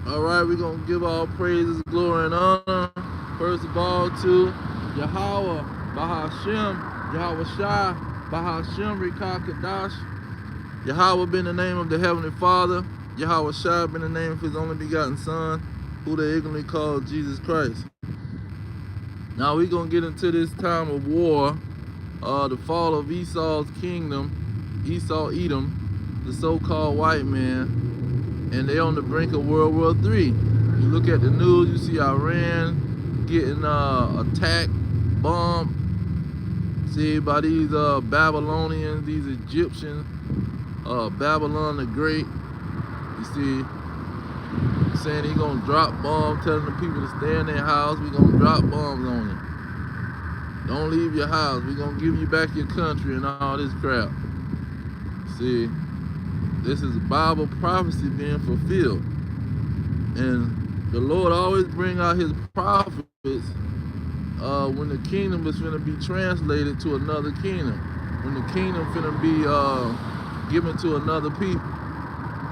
All right, we're going to give all praises, glory, and honor. First of all, to Yahweh, Bahashem, Yahweh Shai, Bahashem, Rikakadash. Yahweh been the name of the Heavenly Father. Yahweh Shai been the name of His only begotten Son, who they ignorantly call Jesus Christ. Now we're going to get into this time of war, the fall of Esau's kingdom, Esau, Edom, the so-called white man, and they on the brink of World War III. You look at the news, you see Iran getting attacked, bombed, see, by these Babylonians, these Egyptians, Babylon the Great. You see, saying he gonna drop bombs, telling the people to stay in their house. We gonna drop bombs on you. Don't leave your house. We gonna give you back your country and all this crap. See, this is a Bible prophecy being fulfilled. And the Lord always bring out His prophets when the kingdom is finna be translated to another kingdom. When the kingdom finna be given to another people.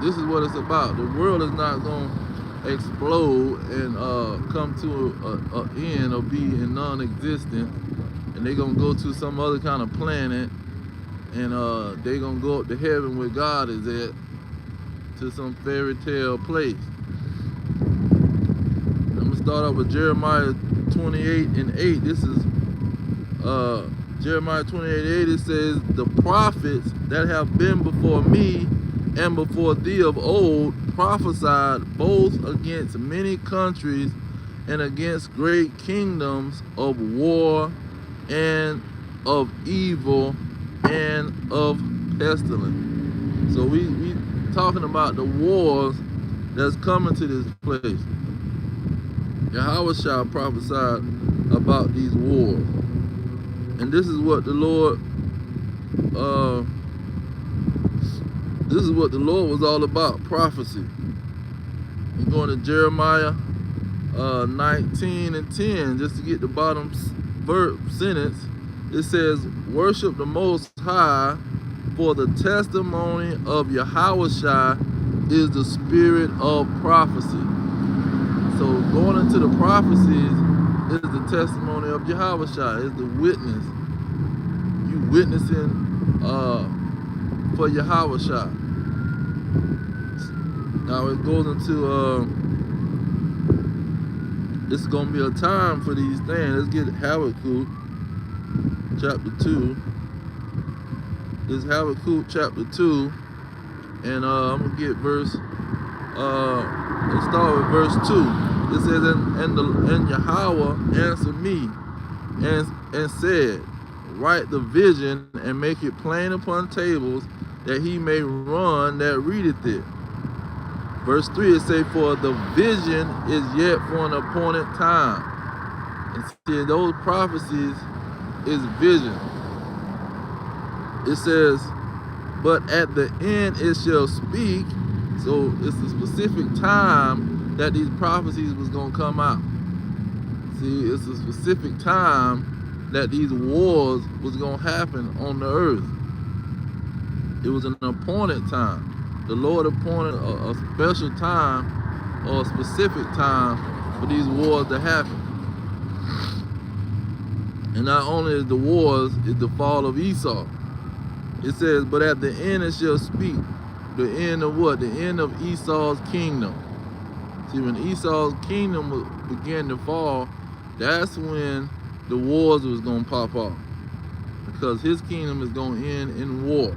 This is what it's about. The world is not gonna explode and come to an end or be in non-existent, and they're gonna go to some other kind of planet, and they're gonna go up to heaven where God is at, to some fairy tale place. I'm gonna start off with Jeremiah 28:8. This is Jeremiah 28:8. It says, the prophets that have been before me and before thee of old prophesied both against many countries and against great kingdoms of war and of evil and of pestilence. So we talking about the wars that's coming to this place. Yahweh shall prophesy about these wars. And this is what the Lord was all about, prophecy. We're going to Jeremiah 19:10, just to get the bottom sentence. It says, worship the Most High, for the testimony of Yahushua is the spirit of prophecy. So going into the prophecies is the testimony of Yahushua, is the witness. You witnessing for Yahushua. Now it goes into this is gonna be a time for these things. Let's get Habakkuk chapter 2. This is Habakkuk chapter 2, and I'm gonna get verse. Let's start with verse 2. It says, and Yahweh answered me and said, write the vision and make it plain upon tables, that he may run that readeth it. Verse 3, it says, for the vision is yet for an appointed time. And see, those prophecies is vision. It says, but at the end it shall speak. So it's a specific time that these prophecies was going to come out. See, it's a specific time that these wars was going to happen on the earth. It was an appointed time. The Lord appointed a special time or a specific time for these wars to happen. And not only is the wars, it's the fall of Esau. It says, but at the end it shall speak. The end of what? The end of Esau's kingdom. See, when Esau's kingdom began to fall, that's when the wars was going to pop off. Because his kingdom is going to end in war.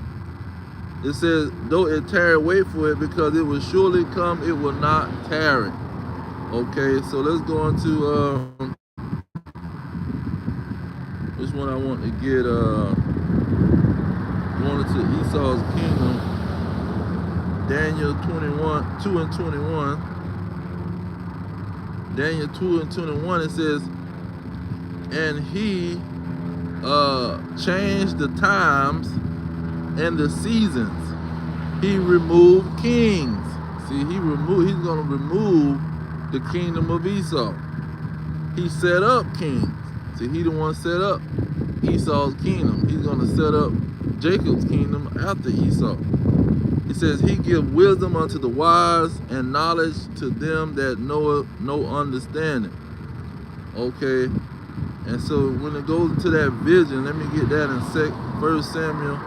It says, though it tarry, wait for it, because it will surely come, it will not tarry. Okay, so let's go into this one I want to get going into Esau's kingdom. Daniel 2 and 21. Daniel 2 and 21, it says, and he changed the times and the seasons. He removed kings. See, he's going to remove the kingdom of Esau. He set up kings. See, he the one set up Esau's kingdom. He's going to set up Jacob's kingdom after Esau. He says, he give wisdom unto the wise and knowledge to them that know no understanding. Okay, and so when it goes to that vision, let me get that in 1 Samuel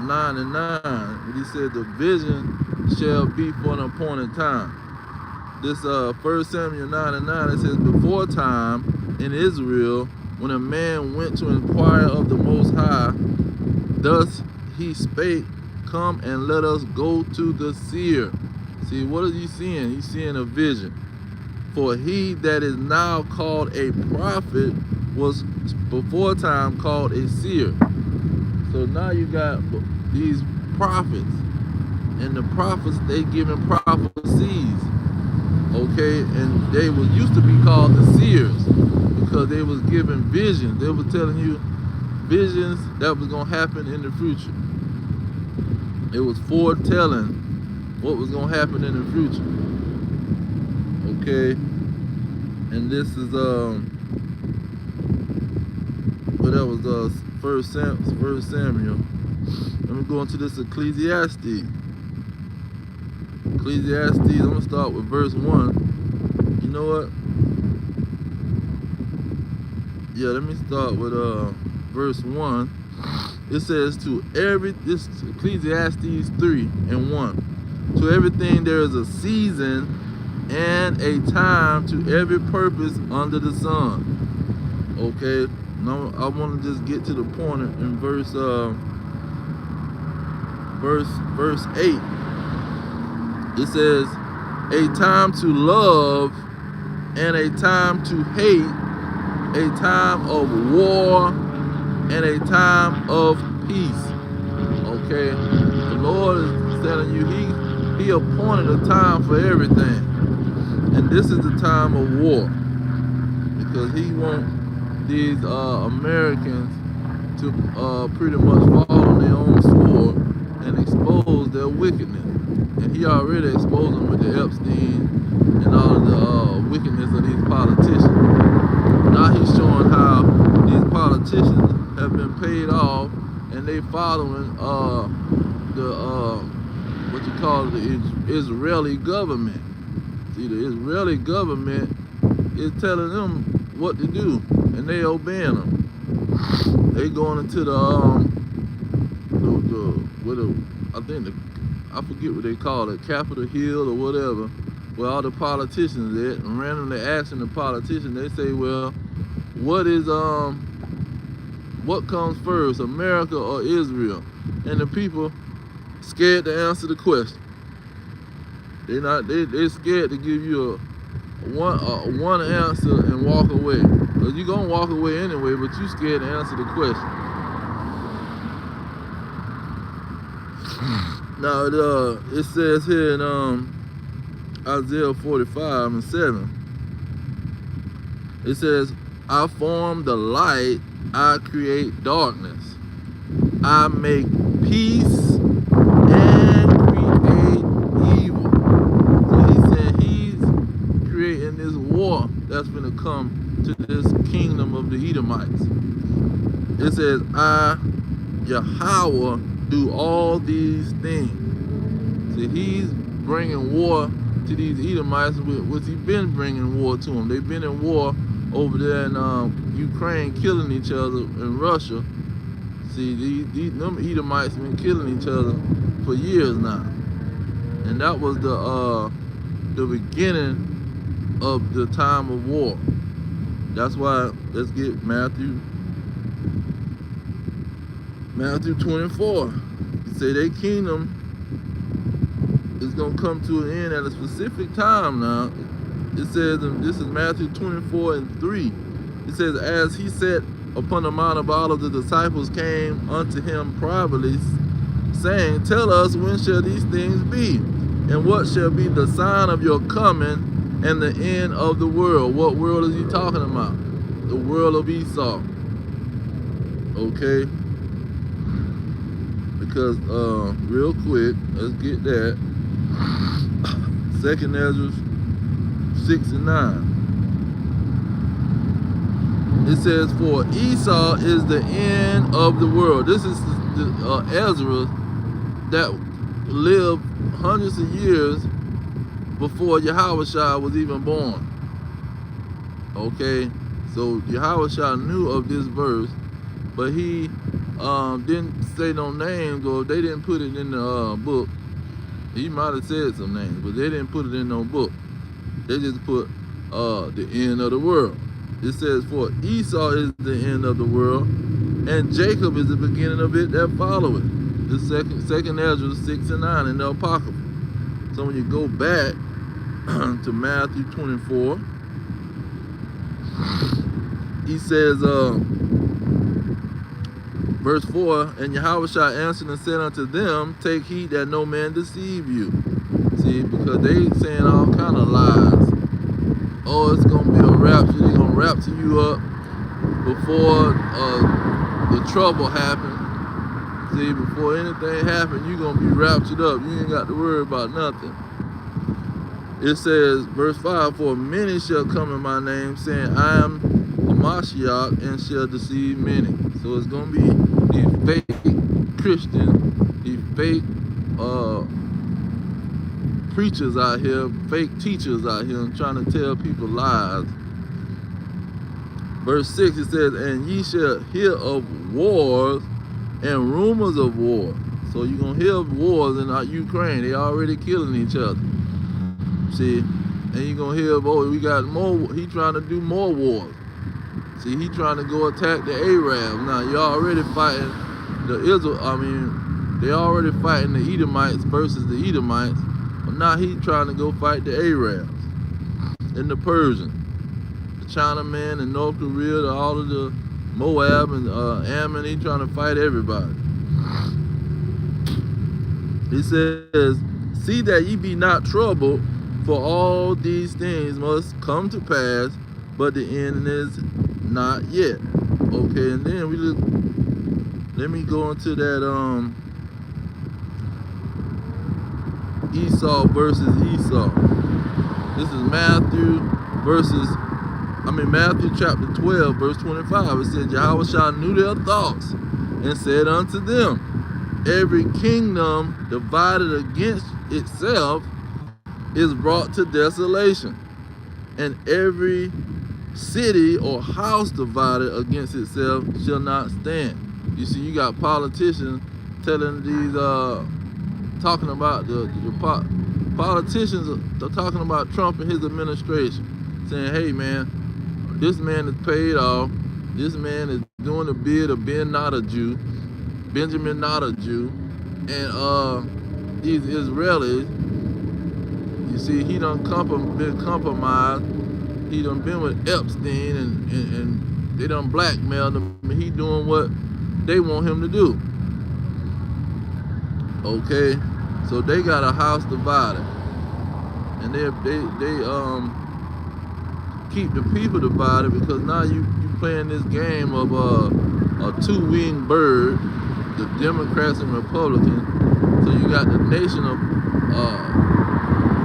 9 and 9. He said the vision shall be for an appointed time. This 1 Samuel 9 and 9, it says, before time in Israel, when a man went to inquire of the Most High, thus he spake, come and let us go to the seer. See, what is he seeing? He's seeing a vision. For he that is now called a prophet was before time called a seer. So now you got these prophets, and the prophets, they giving prophecies. Okay, and they was used to be called the seers because they was giving visions. They were telling you visions that was gonna happen in the future. It was foretelling what was gonna happen in the future. Okay, and this is but that was First Samuel. Let me go into this Ecclesiastes. I'm gonna start with verse 1. You know what? Yeah, let me start with verse 1. It says this Ecclesiastes 3 and 1. To everything there is a season and a time to every purpose under the sun. Okay, now I want to just get to the point in verse 8. It says, a time to love and a time to hate, a time of war and a time of peace. Okay, the Lord is telling you he appointed a time for everything, and this is the time of war, because he wants these Americans to pretty much fall on their own sword and expose their wickedness. And he already exposed them with the Epstein and all of the wickedness of these politicians. Now he's showing how these politicians have been paid off, and they following the what you call the Israeli government. See, the Israeli government is telling them what to do, and they obeying them. They going into I forget what they call it, Capitol Hill or whatever, where all the politicians at, and randomly asking the politicians, they say, well, what comes first, America or Israel? And the people scared to answer the question. They're scared to give you a one answer and walk away. Because you're gonna walk away anyway, but you scared to answer the question. Now it says here in Isaiah 45 and 7, it says, I form the light, I create darkness, I make peace and create evil. So he said he's creating this war that's going to come to this kingdom of the Edomites. It says, I, Yahweh, do all these things. See, he's bringing war to these Edomites, which he's been bringing war to them. They've been in war over there in Ukraine, killing each other in Russia. See, them Edomites have been killing each other for years now. And that was the beginning of the time of war. That's why, let's get Matthew 24. He say their kingdom is going to come to an end at a specific time now. It says, and this is Matthew 24 and 3. It says, as he sat upon the Mount of Olives, the disciples came unto him privately, saying, tell us, when shall these things be? And what shall be the sign of your coming and the end of the world? What world is he talking about? The world of Esau. Okay? Because, real quick, let's get that. 2nd Ezra 6 and 9. It says, for Esau is the end of the world. This is Ezra that lived hundreds of years before Yahushua was even born. Okay, so Yahushua knew of this verse, but he didn't say no names, or they didn't put it in the book. He might have said some names, but they didn't put it in no book. They just put the end of the world. It says, for Esau is the end of the world, and Jacob is the beginning of it that followeth. The second Ezra 6 and 9 in the Apocrypha. So when you go back to Matthew 24, he says, verse 4, and Yahushua answered and said unto them, take heed that no man deceive you. See, because they saying all kind of lies. Oh, it's going to be a rapture. They're going to rapture you up before the trouble happens. See, before anything happens, you're going to be raptured up. You ain't got to worry about nothing. It says, verse 5, for many shall come in my name, saying, I am a Mashiach, and shall deceive many. So it's going to be these fake Christians, these fake preachers out here, fake teachers out here, trying to tell people lies. Verse 6, it says, and ye shall hear of wars and rumors of war. So you're going to hear of wars in Ukraine. They already killing each other. See, and you're going to hear of, oh, we got more, he trying to do more wars. See, he trying to go attack the Arabs. Now, you're already fighting the they already fighting the Edomites versus the Edomites. But now he trying to go fight the Arabs and the Persians, the Chinamen and North Korea, all of the Moab and Ammon. He trying to fight everybody. He says, see that ye be not troubled, for all these things must come to pass, but the end is not yet. Okay, and then we just, let me go into that Esau versus Esau. This is Matthew chapter 12, verse 25. It said, Yahushua knew their thoughts and said unto them, every kingdom divided against itself is brought to desolation, and every city or house divided against itself shall not stand. You see, you got politicians telling these, talking about the politicians are talking about Trump and his administration, saying, hey man, this man is paid off, this man is doing the bid of being not a Jew, Benjamin not a Jew, and these Israelis, you see, he done been compromised. He done been with Epstein, and they done blackmailed him, and he doing what they want him to do. Okay, so they got a house divided, and they keep the people divided, because now you playing this game of a two-winged bird, the Democrats and Republicans. So you got the nation of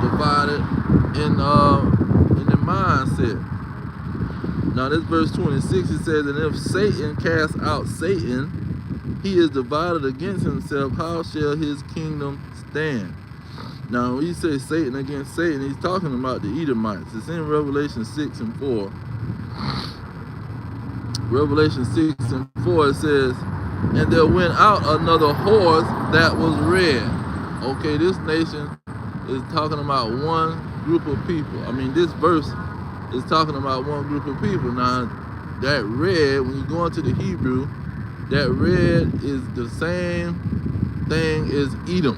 divided in the mindset. Now this verse 26, it says, and if Satan cast out Satan, he is divided against himself, how shall his kingdom stand? Now when you say Satan against Satan, he's talking about the Edomites. It's in Revelation 6 and 4. Revelation 6 and 4, it says, and there went out another horse that was red. Okay, this nation is talking about one group of people. I mean, this verse is talking about one group of people. Now, that red, when you go into the Hebrew, that red is the same thing as Edom.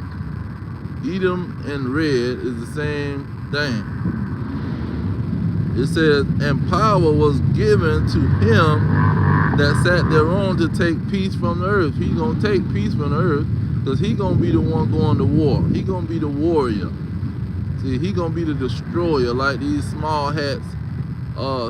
Edom and red is the same thing. It says, and power was given to him that sat thereon to take peace from the earth. He's going to take peace from the earth, because he's going to be the one going to war. He's going to be the warrior. See, he's going to be the destroyer, like these small hats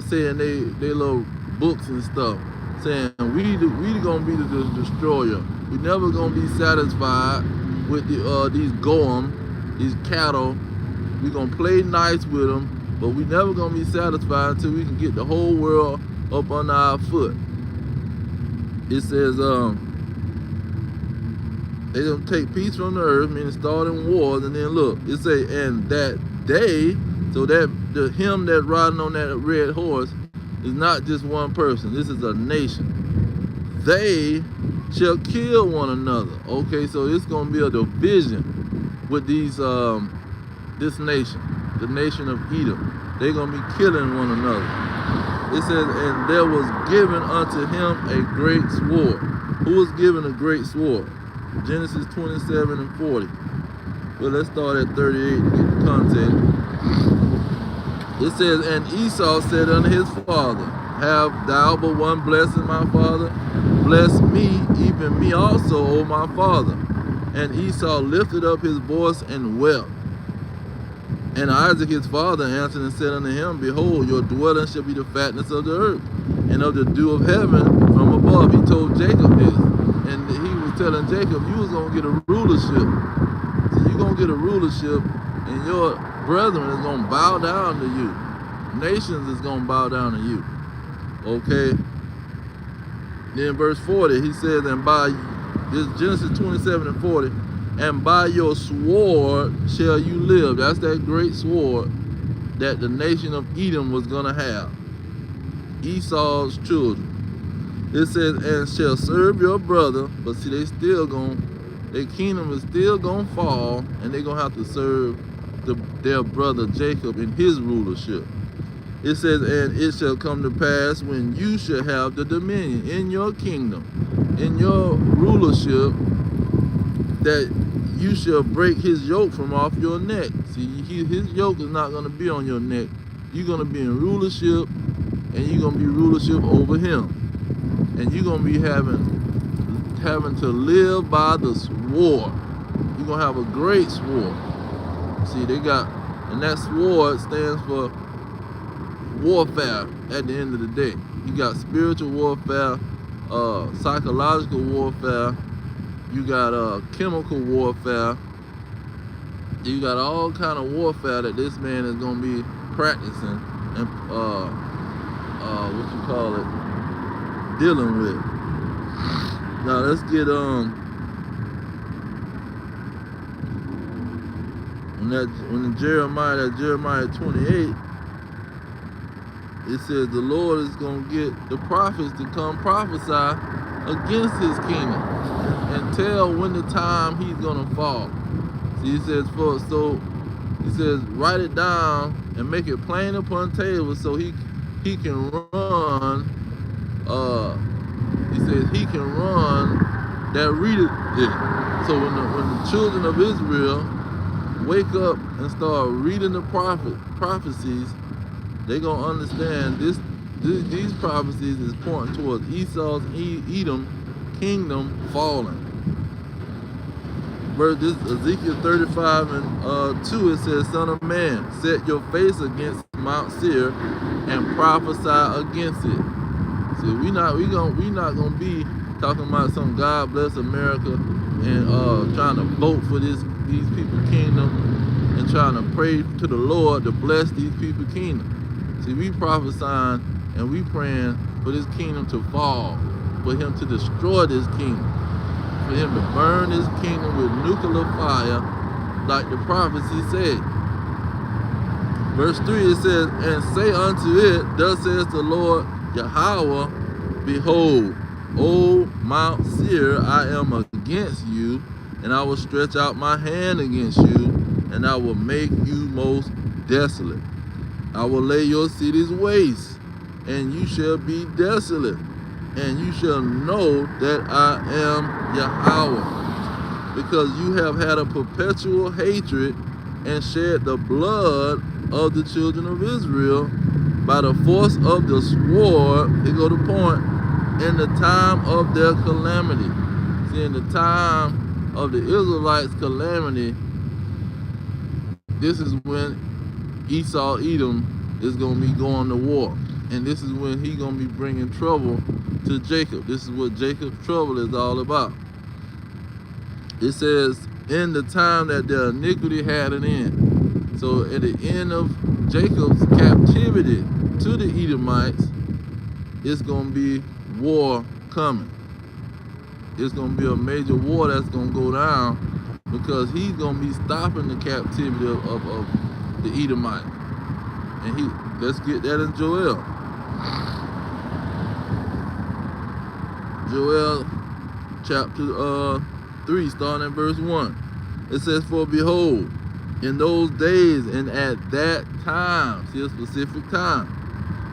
saying they little books and stuff, saying we going to be the destroyer. We never going to be satisfied with these goyim, these cattle. We're going to play nice with them, but we never going to be satisfied until we can get the whole world up under our foot. It says, They gonna take peace from the earth, meaning starting wars, and then look, it say, and that day, so that him that riding on that red horse is not just one person. This is a nation. They shall kill one another. Okay, so it's gonna be a division with these this nation, the nation of Edom. They're gonna be killing one another. It says, and there was given unto him a great sword. Who was given a great sword? Genesis 27 and 40. Well, let's start at 38 to get the context. It says, and Esau said unto his father, have thou but one blessing, my father? Bless me, even me also, O my father. And Esau lifted up his voice and wept. And Isaac his father answered and said unto him, behold, your dwelling shall be the fatness of the earth, and of the dew of heaven from above. He told Jacob this. And he was telling Jacob, you was going to get a rulership. So you're going to get a rulership, and your brethren is going to bow down to you. Nations is going to bow down to you. Okay? Then verse 40, he says, and by, this Genesis 27 and 40, and by your sword shall you live. That's that great sword that the nation of Edom was going to have. Esau's children. It says, and shall serve your brother. But see, they still their kingdom is still going to fall, and they're going to have to serve their brother Jacob in his rulership. It says, and it shall come to pass when you shall have the dominion in your kingdom, in your rulership, that you shall break his yoke from off your neck. See, his yoke is not going to be on your neck. You're going to be in rulership, and you're going to be rulership over him. And you're going to be having to live by the sword. You're going to have a great sword. See, and that sword stands for warfare at the end of the day. You got spiritual warfare, psychological warfare, you got chemical warfare, you got all kind of warfare that this man is going to be practicing and dealing with. Now let's get when Jeremiah 28, it says the Lord is going to get the prophets to come prophesy against his kingdom and tell when the time he's going to fall. See, he says write it down and make it plain upon tables so he can run. He says he can run that readeth it. So when the children of Israel wake up and start reading the prophecies, they're going to understand these prophecies is pointing towards Esau's Edom kingdom falling. Verse this Ezekiel 35 and 2, it says, son of man, set your face against Mount Seir and prophesy against it. See, we not gonna be talking about some God bless America and trying to vote for these people's kingdom and trying to pray to the Lord to bless these people's kingdom. See, we prophesying and we praying for this kingdom to fall, for him to destroy this kingdom, for him to burn this kingdom with nuclear fire, like the prophecy said. Verse 3, it says, and say unto it, thus says the Lord Yahweh, behold, O Mount Seir, I am against you, and I will stretch out my hand against you, and I will make you most desolate. I will lay your cities waste, and you shall be desolate, and you shall know that I am Yahweh, because you have had a perpetual hatred and shed the blood of the children of Israel by the force of the sword. Here go the point. In the time of their calamity. See, in the time of the Israelites' calamity, this is when Esau, Edom, is going to be going to war. And this is when he's going to be bringing trouble to Jacob. This is what Jacob's trouble is all about. It says, in the time that their iniquity had an end. So at the end of Jacob's captivity to the Edomites, it's going to be war coming. it's going to be a major war that's going to go down, because he's going to be stopping the captivity of the Edomite. And let's get that in Joel. Joel chapter 3, starting at verse 1. It says, "For behold, in those days and at that time," see a specific time,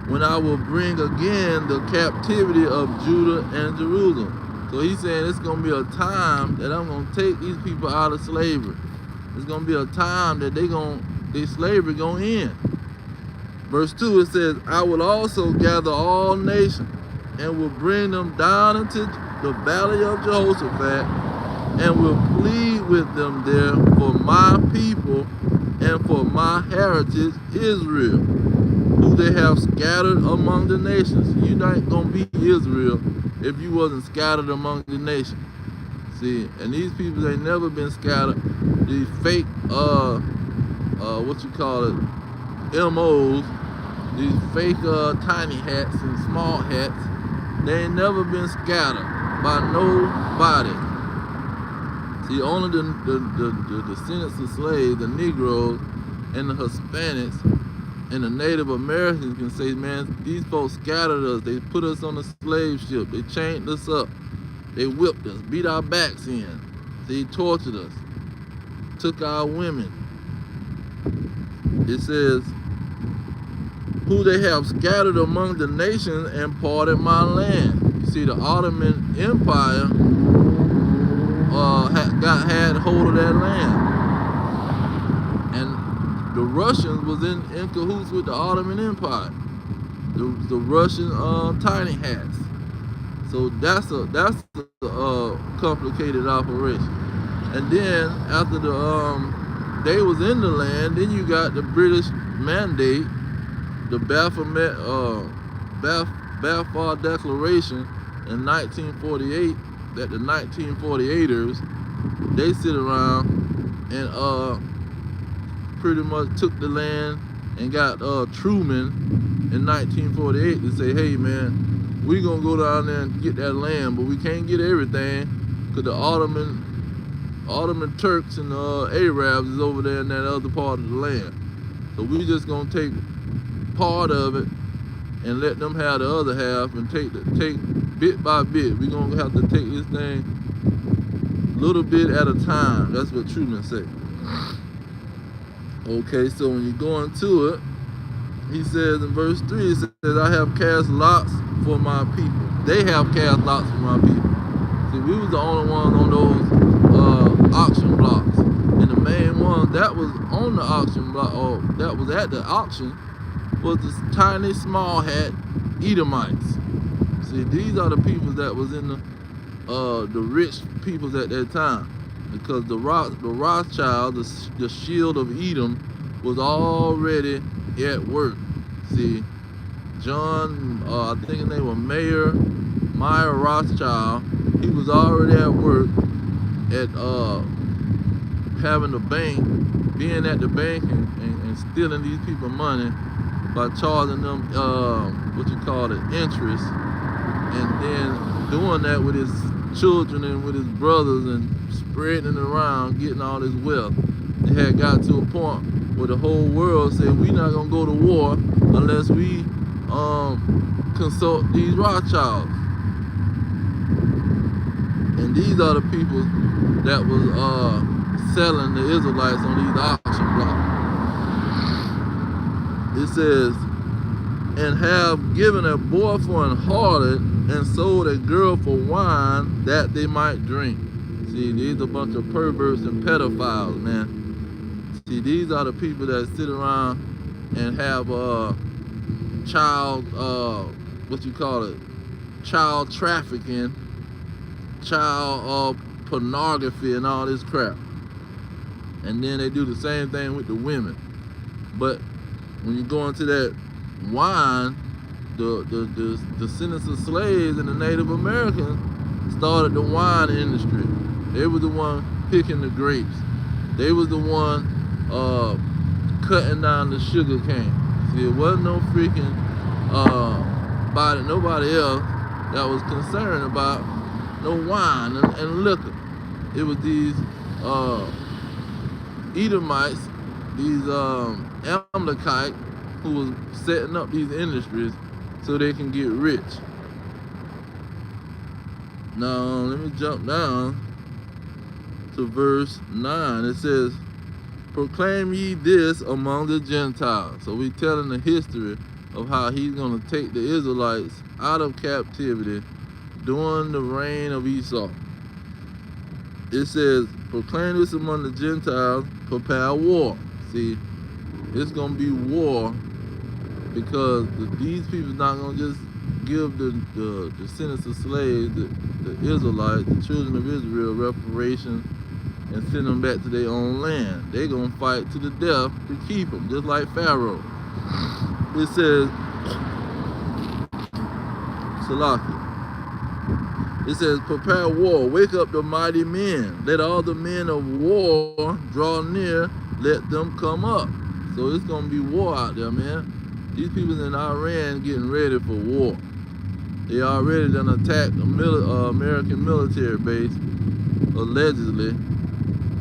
"when I will bring again the captivity of Judah and Jerusalem." So he's saying it's going to be a time that I'm going to take these people out of slavery. It's going to be a time that their slavery going to end. Verse 2, it says, "I will also gather all nations and will bring them down into the valley of Jehoshaphat, and will plead with them there for my people and for my heritage Israel, who they have scattered among the nations." You're not going to be Israel if you wasn't scattered among the nations. See, and these people ain't never been scattered. These fake, MOs, these fake tiny hats and small hats, they ain't never been scattered by nobody. See, only the descendants of slaves, the Negroes and the Hispanics and the Native Americans can say, man, these folks scattered us. They put us on a slave ship. They chained us up. They whipped us, beat our backs in. They tortured us, took our women. It says, "who they have scattered among the nations and parted my land." You see, the Ottoman Empire had hold of that land, and the Russians was in cahoots with the Ottoman Empire. The Russian tiny hats. So that's a complicated operation. And then after they was in the land, then you got the British mandate, the Balfour Declaration in 1948, that the 1948ers, they sit around and pretty much took the land and got Truman in 1948 to say, hey man, we gonna go down there and get that land, but we can't get everything because the Ottoman Turks and Arabs is over there in that other part of the land. So we just gonna take part of it and let them have the other half, and take bit by bit. We gonna have to take this thing little bit at a time. That's what Truman said. Okay, so when you go into it, he says in verse 3, he says, "I have cast lots for my people." They have cast lots for my people. See, we was the only ones on those auction blocks. And the main one that was on the auction block, or that was at the auction, was this tiny small hat Edomites. See, these are the people that was in the rich peoples at that time, because the Rothschild, the shield of Edom, was already at work. See, John, I think his name was Meyer Rothschild, he was already at work at having the bank, being at the bank and stealing these people money by charging them interest, and then doing that with his children and with his brothers and spreading it around, getting all this wealth. It had got to a point where the whole world said, we're not gonna go to war unless we consult these Rothschilds. And these are the people that was selling the Israelites on these auction blocks. It says, "and have given a boy for an harlot, and sold a girl for wine that they might drink." See, these are a bunch of perverts and pedophiles, man. See, these are the people that sit around and have child child trafficking, child pornography and all this crap. And then they do the same thing with the women. But when you go into that wine, the descendants of slaves and the Native Americans started the wine industry. They were the one picking the grapes. They was the one cutting down the sugar cane. See, it wasn't no freaking nobody else that was concerned about no wine and liquor. It was these Edomites, these Amalekites, who was setting up these industries so they can get rich. Now let me jump down to verse 9. It says, proclaim ye this among the Gentiles. So we telling the history of how he's going to take the Israelites out of captivity during the reign of Esau. It says, proclaim this among the Gentiles, prepare war. See, it's going to be war because these people not going to just give the descendants of slaves, the Israelites, the children of Israel, reparations and send them back to their own land. They're going to fight to the death to keep them, just like Pharaoh. It says, Salaki. It says, prepare war, wake up the mighty men. Let all the men of war draw near, let them come up. So it's going to be war out there, man. These people in Iran getting ready for war. They already done attacked a American military base, allegedly.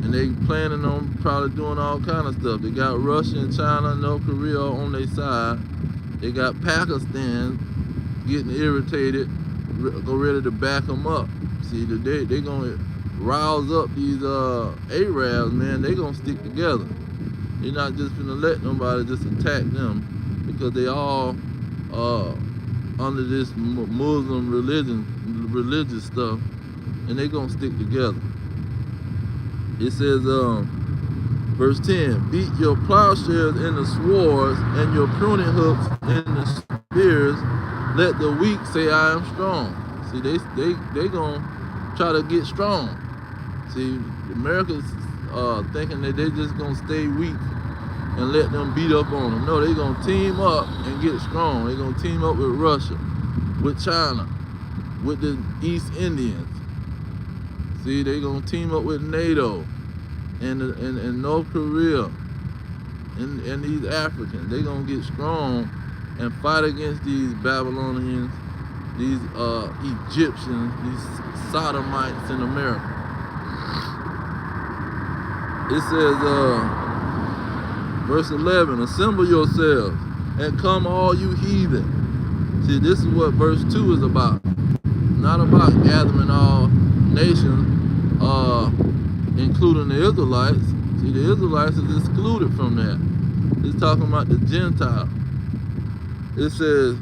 And they planning on probably doing all kind of stuff. They got Russia and China and North Korea on their side. They got Pakistan getting irritated, go ready to back them up. See, today they gonna rouse up these Arabs, man. They gonna stick together. They're not just gonna let nobody just attack them because they all under this Muslim religious stuff, and they gonna stick together. It says, verse 10, beat your plowshares in the swords and your pruning hooks in the spears. Let the weak say, I am strong. See, they gonna try to get strong. See, America's thinking that they just gonna stay weak and let them beat up on them. No, they gonna team up and get strong. They gonna team up with Russia, with China, with the East Indians. See, they gonna team up with NATO and North Korea and these Africans. They gonna get strong and fight against these Babylonians, these Egyptians, these sodomites in America. It says, verse 11, assemble yourselves and come all you heathen. See, this is what verse 2 is about. Not about gathering all nations, including the Israelites. See, the Israelites is excluded from that. It's talking about the Gentiles. It says,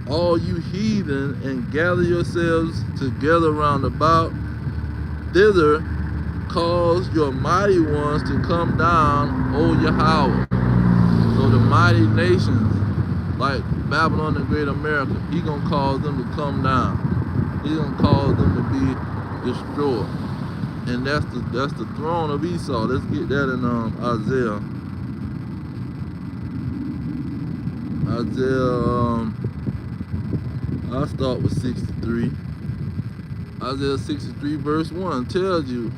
all you heathen, and gather yourselves together round about. Thither cause your mighty ones to come down, O Yahweh. So the mighty nations, like Babylon and Great America, he gonna cause them to come down. He's gonna cause them to be destroyed. And that's the throne of Esau. Let's get that in Isaiah. I'll start with 63. Isaiah 63 verse 1 tells you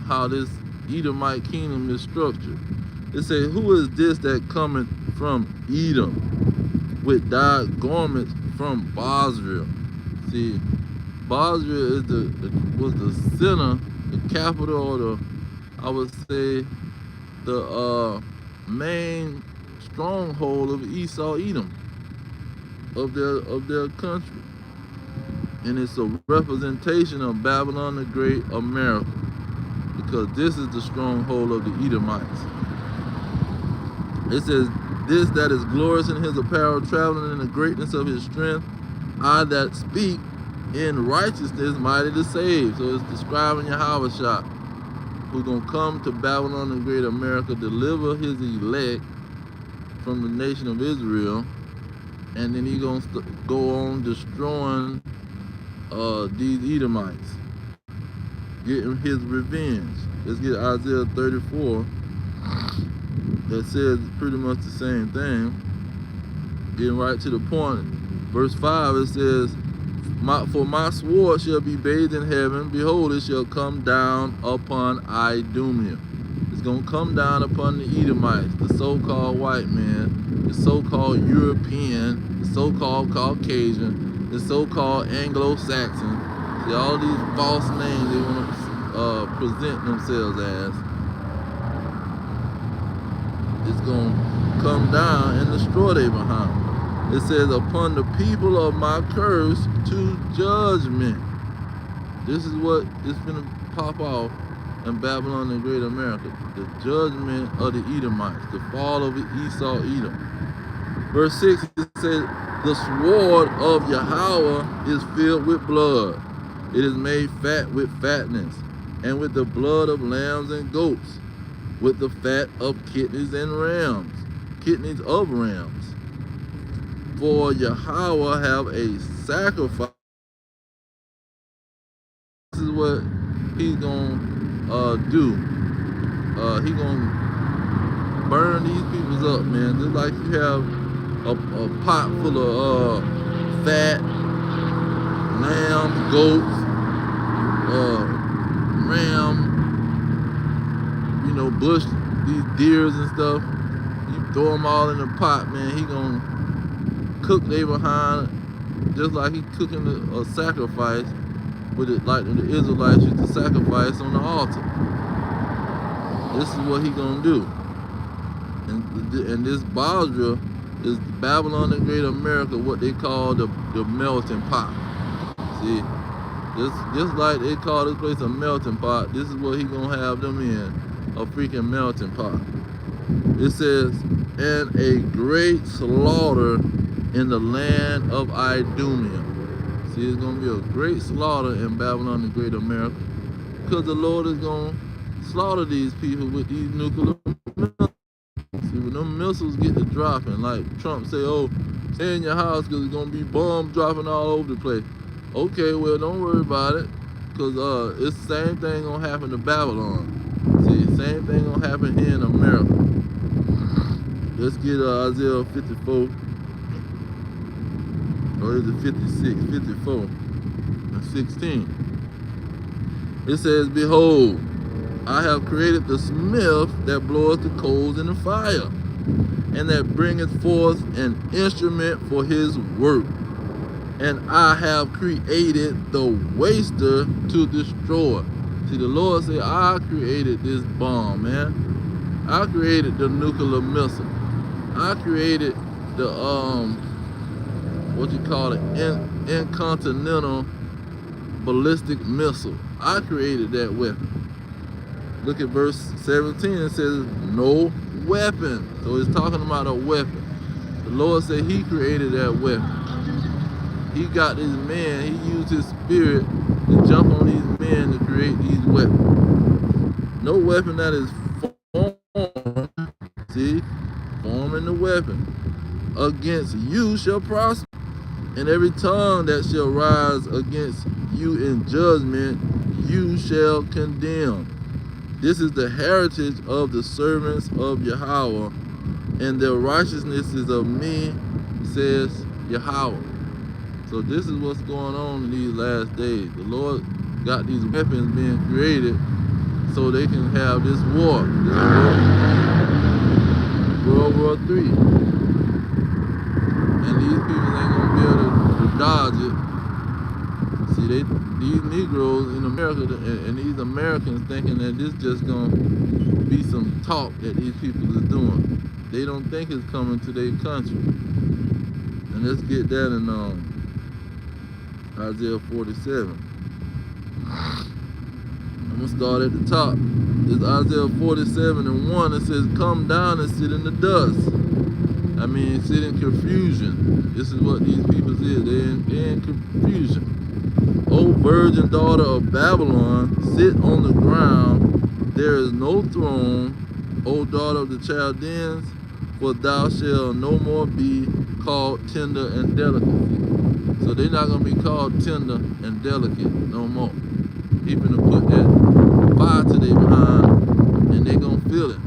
how this Edomite kingdom is structured. It says, who is this that cometh from Edom with dyed garments from Bozrah? See, Bozrah was the center, the capital, or I would say the main stronghold of Esau, Edom, of their country, and it's a representation of Babylon the Great America, because this is the stronghold of the Edomites. It says, this that is glorious in his apparel, traveling in the greatness of his strength, I that speak in righteousness, mighty to save. So it's describing Yahweh Shah, who's gonna come to Babylon and Great America, deliver his elect from the nation of Israel, and then he's gonna go on destroying these Edomites, getting his revenge. Let's get Isaiah 34. That says pretty much the same thing. Getting right to the point. Verse 5, it says, for my sword shall be bathed in heaven. Behold, it shall come down upon Idumea. It's going to come down upon the Edomites, the so-called white man, the so-called European, the so-called Caucasian, the so-called Anglo-Saxon. See, all these false names they want to present themselves as, it's going to come down and destroy their behind. It says, upon the people of my curse to judgment. This is what is going to pop off in Babylon and Great America. The judgment of the Edomites, the fall of Esau, Edom. Verse 6, it says, the sword of Yahweh is filled with blood. It is made fat with fatness, and with the blood of lambs and goats, with the fat of kidneys and rams, kidneys of rams. For Yahweh have a sacrifice. This is what he's gonna do. He gonna burn these peoples up, man. Just like you have a pot full of fat, lamb, goats, ram, you know, bush, these deers and stuff. You throw them all in a pot, man. He gonna cook they behind, just like he cooking a sacrifice with it, like the Israelites used to sacrifice on the altar. This is what he gonna do. And this Basra is Babylon and Great America, what they call the melting pot. See, just like they call this place a melting pot, this is what he gonna have them in, a freaking melting pot. It says, and a great slaughter in the land of Idumea. See, it's gonna be a great slaughter in Babylon and Great America, because the Lord is gonna slaughter these people with these nuclear missiles. See, when them missiles get to dropping, like Trump say, oh, stay in your house because it's gonna be bombs dropping all over the place. Okay, well, don't worry about it, because it's the same thing gonna happen to Babylon. See, same thing gonna happen here in America. Let's get Isaiah 54, or is it 56, 54, and 16. It says, behold, I have created the smith that bloweth the coals in the fire, and that bringeth forth an instrument for his work. And I have created the waster to destroy. See, the Lord said, I created this bomb, man. I created the nuclear missile. I created the, what you call it, intercontinental ballistic missile. I created that weapon. Look at verse 17, it says, no weapon. So it's talking about a weapon. The Lord said he created that weapon. He got these men, he used his spirit to jump on these men to create these weapons. No weapon that is formed, see, forming the weapon, against you shall prosper. And every tongue that shall rise against you in judgment, you shall condemn. This is the heritage of the servants of Yahweh, and their righteousness is of me, says Yahweh. So this is what's going on in these last days. The Lord got these weapons being created so they can have this war, World War III. And these people ain't gonna be able to dodge it. See, these Negroes in America and these Americans thinking that this just gonna be some talk that these people is doing. They don't think it's coming to their country. And let's get that in Isaiah 47. I'm gonna start at the top. It's Isaiah 47 and 1. It says, come down and sit in the dust. I mean, sit in confusion. This is what these people is. They're in confusion. O virgin daughter of Babylon, sit on the ground. There is no throne, O daughter of the Chaldeans, for thou shalt no more be called tender and delicate. So they're not going to be called tender and delicate no more. He's going to put that fire to their behind, and they're going to feel it.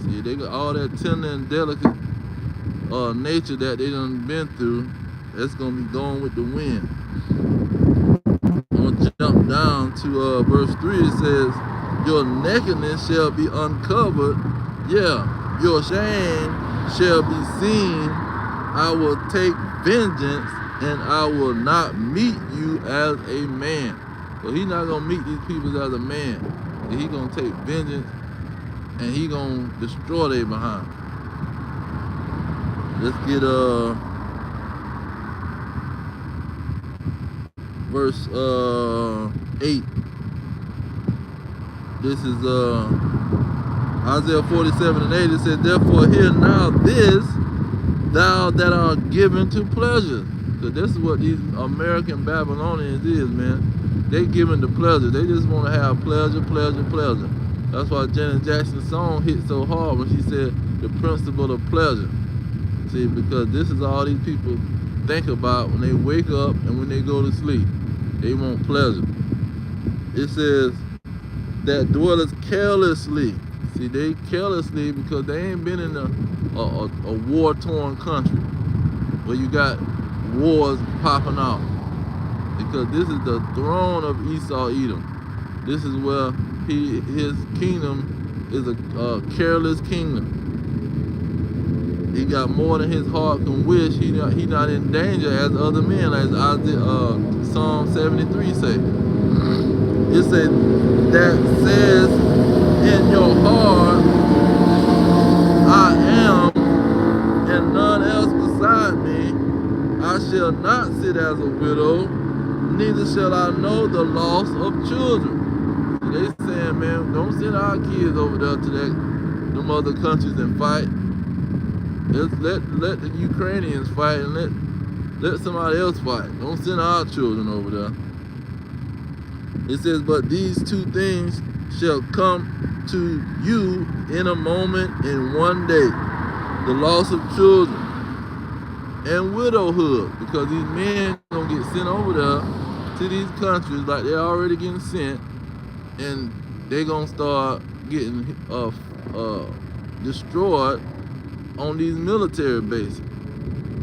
See, they got all that tender and delicate nature that they done been through. That's going to be going with the wind. I'm going to jump down to verse 3. It says, your nakedness shall be uncovered. Your shame shall be seen. I will take vengeance and I will not meet you as a man. So he's not gonna meet these people as a man. He's gonna take vengeance and he gonna destroy their behind. Let's get verse 8. This is Isaiah 47:8. It says, therefore hear now this, thou that art given to pleasure. So this is what these American Babylonians is, man. They giving to pleasure. They just want to have pleasure, pleasure, pleasure. That's why Janet Jackson's song hit so hard when she said the principle of pleasure. See, because this is all these people think about when they wake up and when they go to sleep. They want pleasure. It says that dwelleth carelessly. See, they carelessly because they ain't been in a war-torn country where you got wars popping out. Because this is the throne of Esau, Edom. This is where his kingdom is a careless kingdom. He got more than his heart can wish. He not in danger as other men, as Psalm 73 say. It says that says in your heart, I am, and none else beside me. I shall not sit as a widow, neither shall I know the loss of children. So they saying, man, don't send our kids over there to them other countries and fight. Let the Ukrainians fight and let somebody else fight. Don't send our children over there. It says, but these two things shall come to you in a moment, in one day. The loss of children and widowhood, because these men gonna get sent over there to these countries like they're already getting sent, and they're gonna start getting destroyed on these military bases.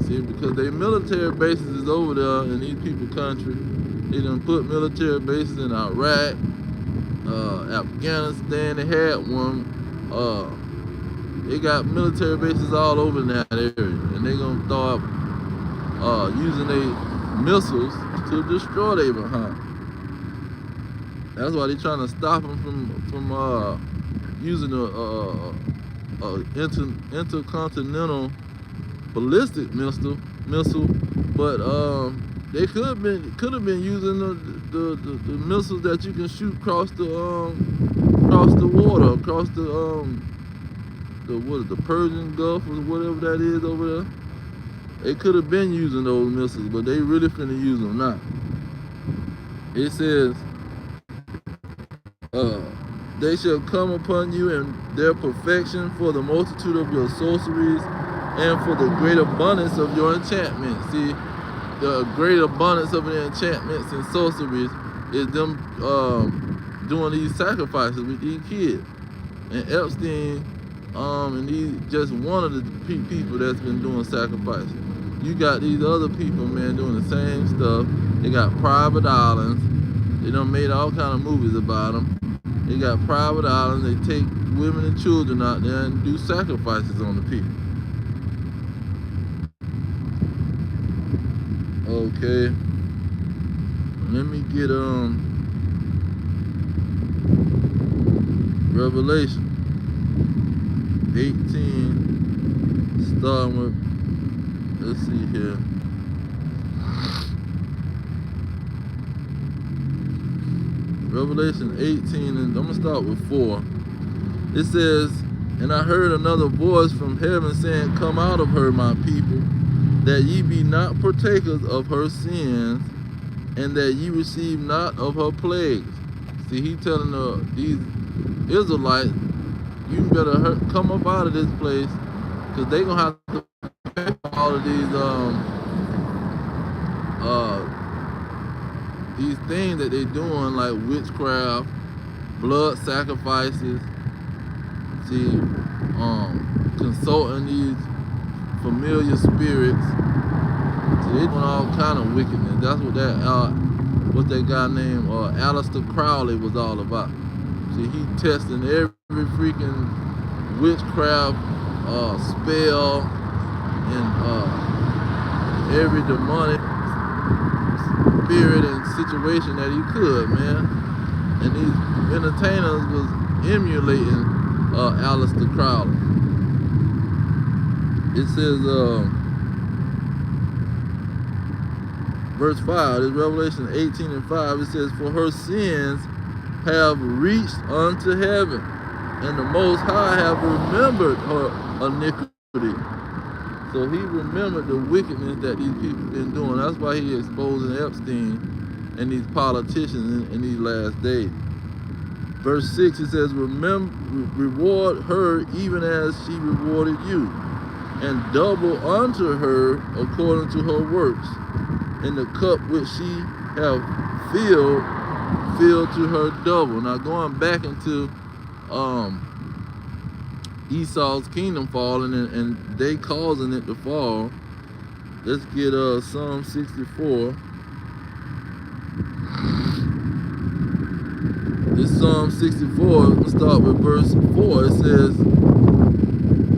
See, because their military bases is over there in these people country. They done put military bases in Iraq, Afghanistan. They had one. They got military bases all over in that area, and they gonna start using their missiles to destroy their behind. That's why they trying to stop them from using intercontinental ballistic missile, but they could have been using the missiles that you can shoot across the water, across the Persian Gulf or whatever that is over there. They could have been using those missiles, but they really finna use them now. It says, they shall come upon you in their perfection for the multitude of your sorceries and for the great abundance of your enchantments. See, the great abundance of the enchantments and sorceries is them doing these sacrifices with these kids. And Epstein, and he's just one of the people that's been doing sacrifices. You got these other people, man, doing the same stuff. They got private islands. They done made all kind of movies about them. They got private islands. They take women and children out there and do sacrifices on the people. Okay. Let me get Revelation 18, starting with, let's see here. Revelation 18, and I'm gonna start with 4. It says, and I heard another voice from heaven saying, come out of her, my people, that ye be not partakers of her sins, and that ye receive not of her plagues. See, he telling these Israelites, you better come up out of this place, because they gonna have to pay for all of these things that they doing, like witchcraft, blood sacrifices. See, consulting these familiar spirits. See, they doing all kind of wickedness. That's what that guy named Aleister Crowley was all about. See, he testing every freaking witchcraft spell and every demonic spirit and situation that he could, man. And these entertainers was emulating Aleister Crowley. It says, verse 5, it's Revelation 18 and 5, it says, for her sins have reached unto heaven, and the Most High have remembered her iniquity. So he remembered the wickedness that these people been doing. That's why he exposing Epstein and these politicians in these last days. Verse 6, it says, reward her even as she rewarded you, and double unto her according to her works. And the cup which she have filled to her double. Now going back into Esau's kingdom falling and they causing it to fall. Let's get Psalm 64. This Psalm 64, let's start with verse 4. It says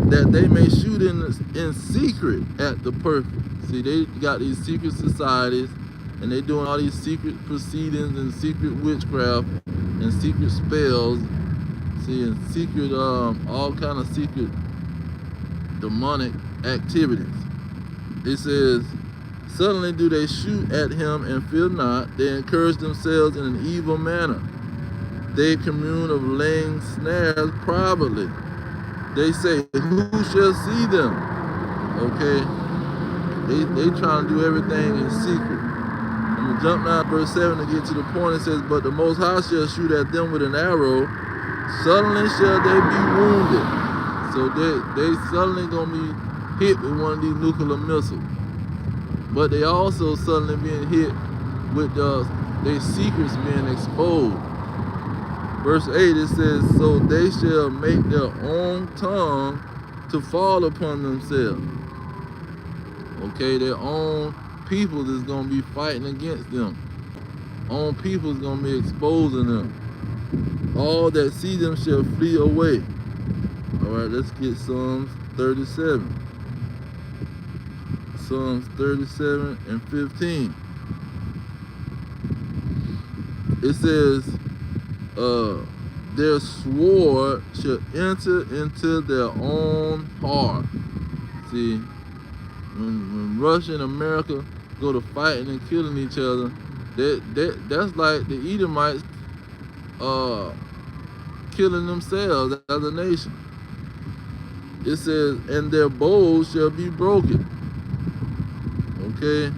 that they may shoot in secret at the perfect. See, they got these secret societies and they doing all these secret proceedings and secret witchcraft and secret spells. See, and secret, all kind of secret demonic activities. It says, suddenly do they shoot at him and fear not. They encourage themselves in an evil manner. They commune of laying snares privately. They say, who shall see them? Okay, they trying to do everything in secret. I'm gonna jump now to verse 7 to get to the point. It says, but the Most High shall shoot at them with an arrow. Suddenly shall they be wounded. So they suddenly gonna be hit with one of these nuclear missiles. But they also suddenly being hit with their secrets being exposed. Verse 8, it says, so they shall make their own tongue to fall upon themselves. Okay, their own people is going to be fighting against them. Own people is going to be exposing them. All that see them shall flee away. All right, let's get Psalms 37. Psalms 37 and 15. It says, their sword shall enter into their own heart. See, when Russia and America go to fighting and killing each other, that's like the Edomites killing themselves as a nation. It says, and their bows shall be broken. Okay?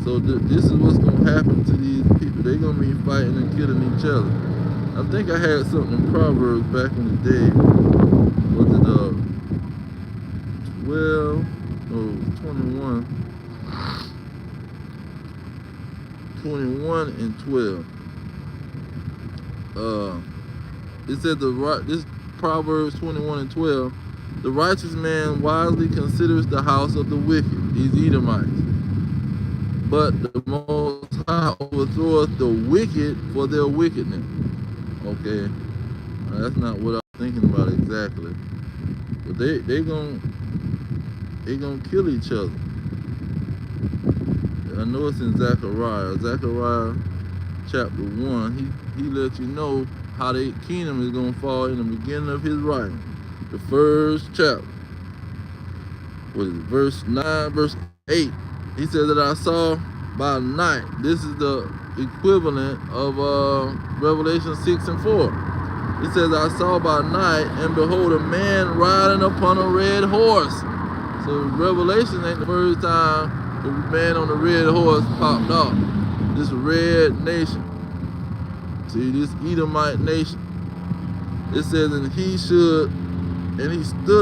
So this is what's going to happen to these people. They're going to be fighting and killing each other. I think I had something in Proverbs back in the day. Was it 12? No, 21. 21 and 12. It said this Proverbs 21 and 12. The righteous man wisely considers the house of the wicked, these Edomites. But the Most High overthroweth the wicked for their wickedness. Okay, now, that's not what I'm thinking about exactly. But they gonna kill each other. I know it's in Zechariah. Zechariah chapter 1. He lets you know how the kingdom is gonna fall in the beginning of his writing. The first chapter. What is it? Verse 9, verse 8. He said that I saw by night. This is the equivalent of Revelation 6 and 4. It says, I saw by night, and behold, a man riding upon a red horse. So Revelation ain't the first time the man on the red horse popped off. This red nation. See, this Edomite nation. It says, and he stood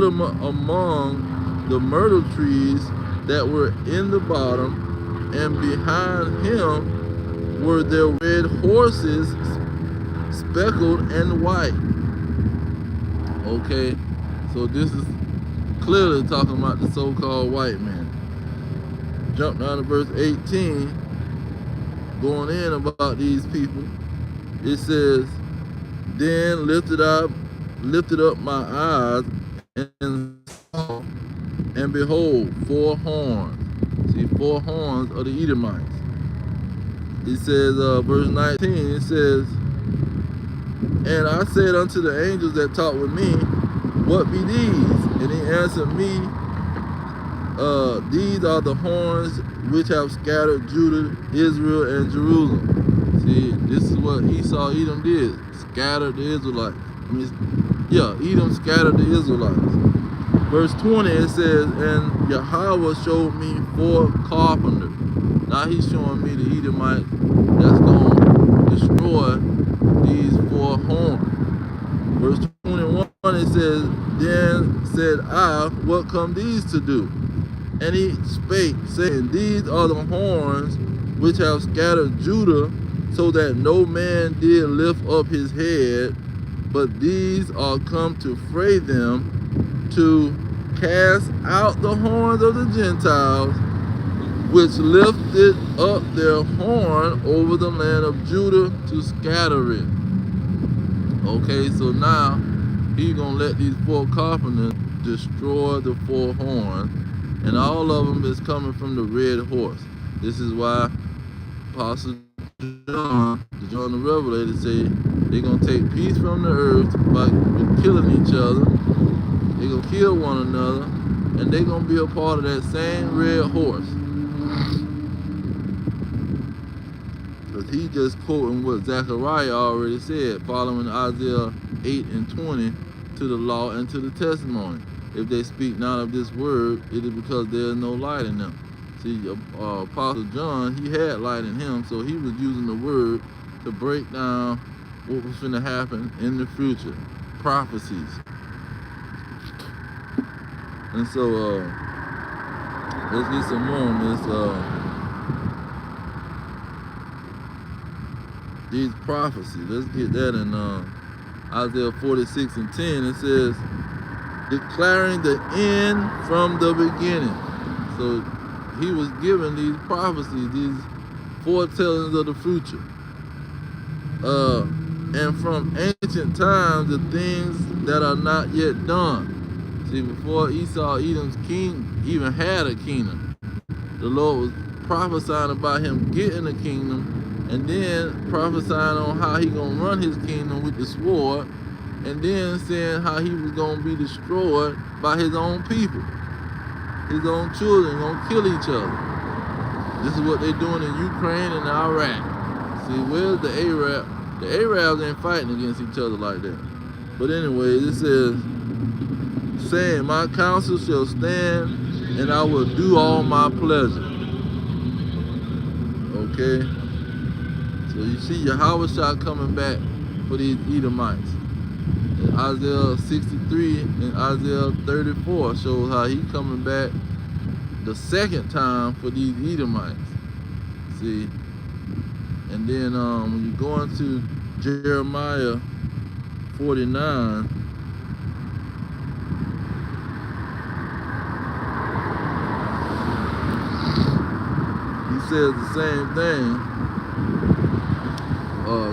among the myrtle trees that were in the bottom, and behind him were their red horses, speckled and white. Okay, so this is clearly talking about the so-called white man. Jump down to verse 18, going in about these people. It says, then lifted up my eyes and saw, and behold, 4 horns. See, 4 horns of the Edomites. It says, verse 19, it says, and I said unto the angels that talked with me, what be these? And he answered me, these are the horns which have scattered Judah, Israel, and Jerusalem. See, this is what Esau, Edom did. Scattered the Israelites. Edom scattered the Israelites. Verse 20, it says, and Yahweh showed me 4 carpenters. Now he's showing me the Edomites that's going to destroy these 4 horns. Verse 21, it says, then said I, what come these to do? And he spake, saying, these are the horns which have scattered Judah, so that no man did lift up his head, but these are come to fray them, to cast out the horns of the Gentiles, which lifted up their horn over the land of Judah to scatter it. Okay, so now he's going to let these 4 carpenters destroy the 4 horns, and all of them is coming from the red horse. This is why Apostle John, the Revelator, say they're going to take peace from the earth by killing each other. They're going to kill one another, and they're going to be a part of that same red horse. Because he just quoting what Zechariah already said, following Isaiah 8 and 20, to the law and to the testimony. If they speak not of this word, it is because there is no light in them. See, Apostle John, he had light in him, so he was using the word to break down what was going to happen in the future, prophecies. And so, let's get some more on this. These prophecies, let's get that in Isaiah 46 and 10. It says, declaring the end from the beginning. So he was given these prophecies, these foretellings of the future. And from ancient times, the things that are not yet done. See, before Esau, Edom's king even had a kingdom, the Lord was prophesying about him getting a kingdom, and then prophesying on how he gonna run his kingdom with the sword, and then saying how he was gonna be destroyed by his own people. His own children gonna kill each other. This is what they're doing in Ukraine and Iraq. See, where's the Arab? The Arabs ain't fighting against each other like that. But anyway, it says, saying, my counsel shall stand, and I will do all my pleasure. Okay? So you see Yahweh coming back for these Edomites. And Isaiah 63 and Isaiah 34 shows how he coming back the second time for these Edomites. See? And then when you go into Jeremiah 49, he says the same thing.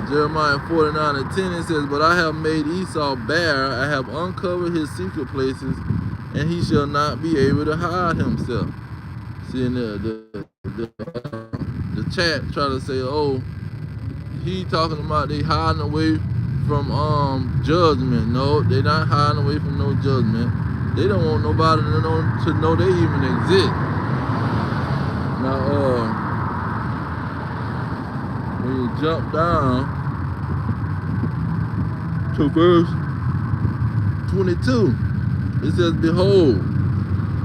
Jeremiah 49 and 10, it says, but I have made Esau bare, I have uncovered his secret places, and he shall not be able to hide himself. See, in the chat try to say, oh, he talking about they hiding away from judgment. No, they not hiding away from no judgment. They don't want nobody to know they even exist. Now, when you jump down to verse 22, it says, behold,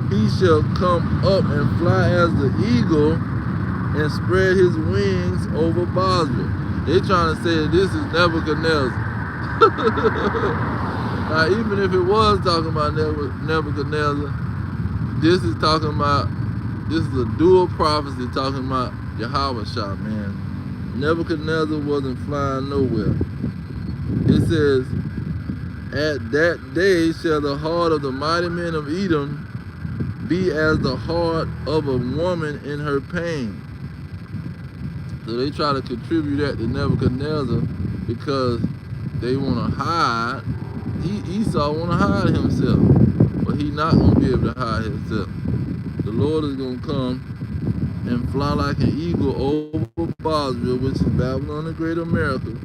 he shall come up and fly as the eagle and spread his wings over Basra. They trying to say that this is Nebuchadnezzar. Now, even if it was talking about Nebuchadnezzar, this is a dual prophecy talking about Yahweh Shah, man. Nebuchadnezzar wasn't flying nowhere. It says, at that day shall the heart of the mighty men of Edom be as the heart of a woman in her pain. So they try to contribute that to Nebuchadnezzar because they want to hide. Esau want to hide himself, but he's not going to be able to hide himself. The Lord is going to come and fly like an eagle over Bosra, which is Babylon the Great America,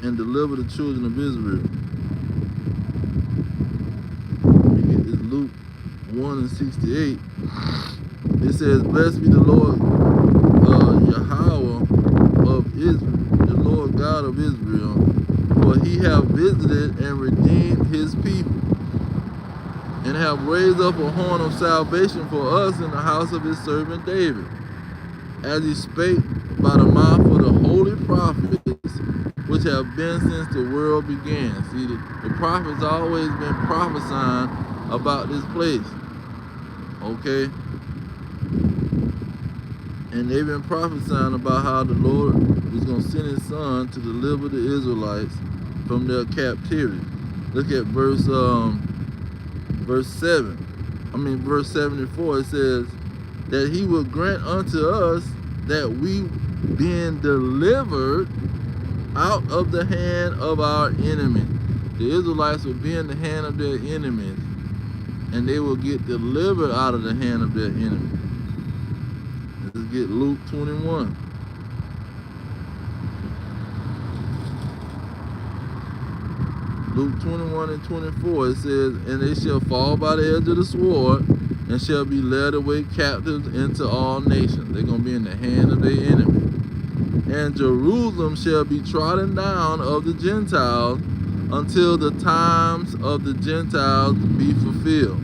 and deliver the children of Israel. It's Luke 1:68. It says, blessed be the Lord Yahweh of Israel, the Lord God of Israel, for he hath visited and redeemed his people, and have raised up a horn of salvation for us in the house of his servant David, as he spake by the mouth of the holy prophets, which have been since the world began. See, the prophets always been prophesying about this place, okay? And they've been prophesying about how the Lord was going to send his son to deliver the Israelites from their captivity. Look at verse 74. It says that he will grant unto us that we, being delivered out of the hand of our enemies. The Israelites will be in the hand of their enemies, and they will get delivered out of the hand of their enemies. Let's get Luke 21. Luke 21:24, it says, and they shall fall by the edge of the sword, and shall be led away captives into all nations. They're going to be in the hand of their enemies. And Jerusalem shall be trodden down of the Gentiles until the times of the Gentiles be fulfilled.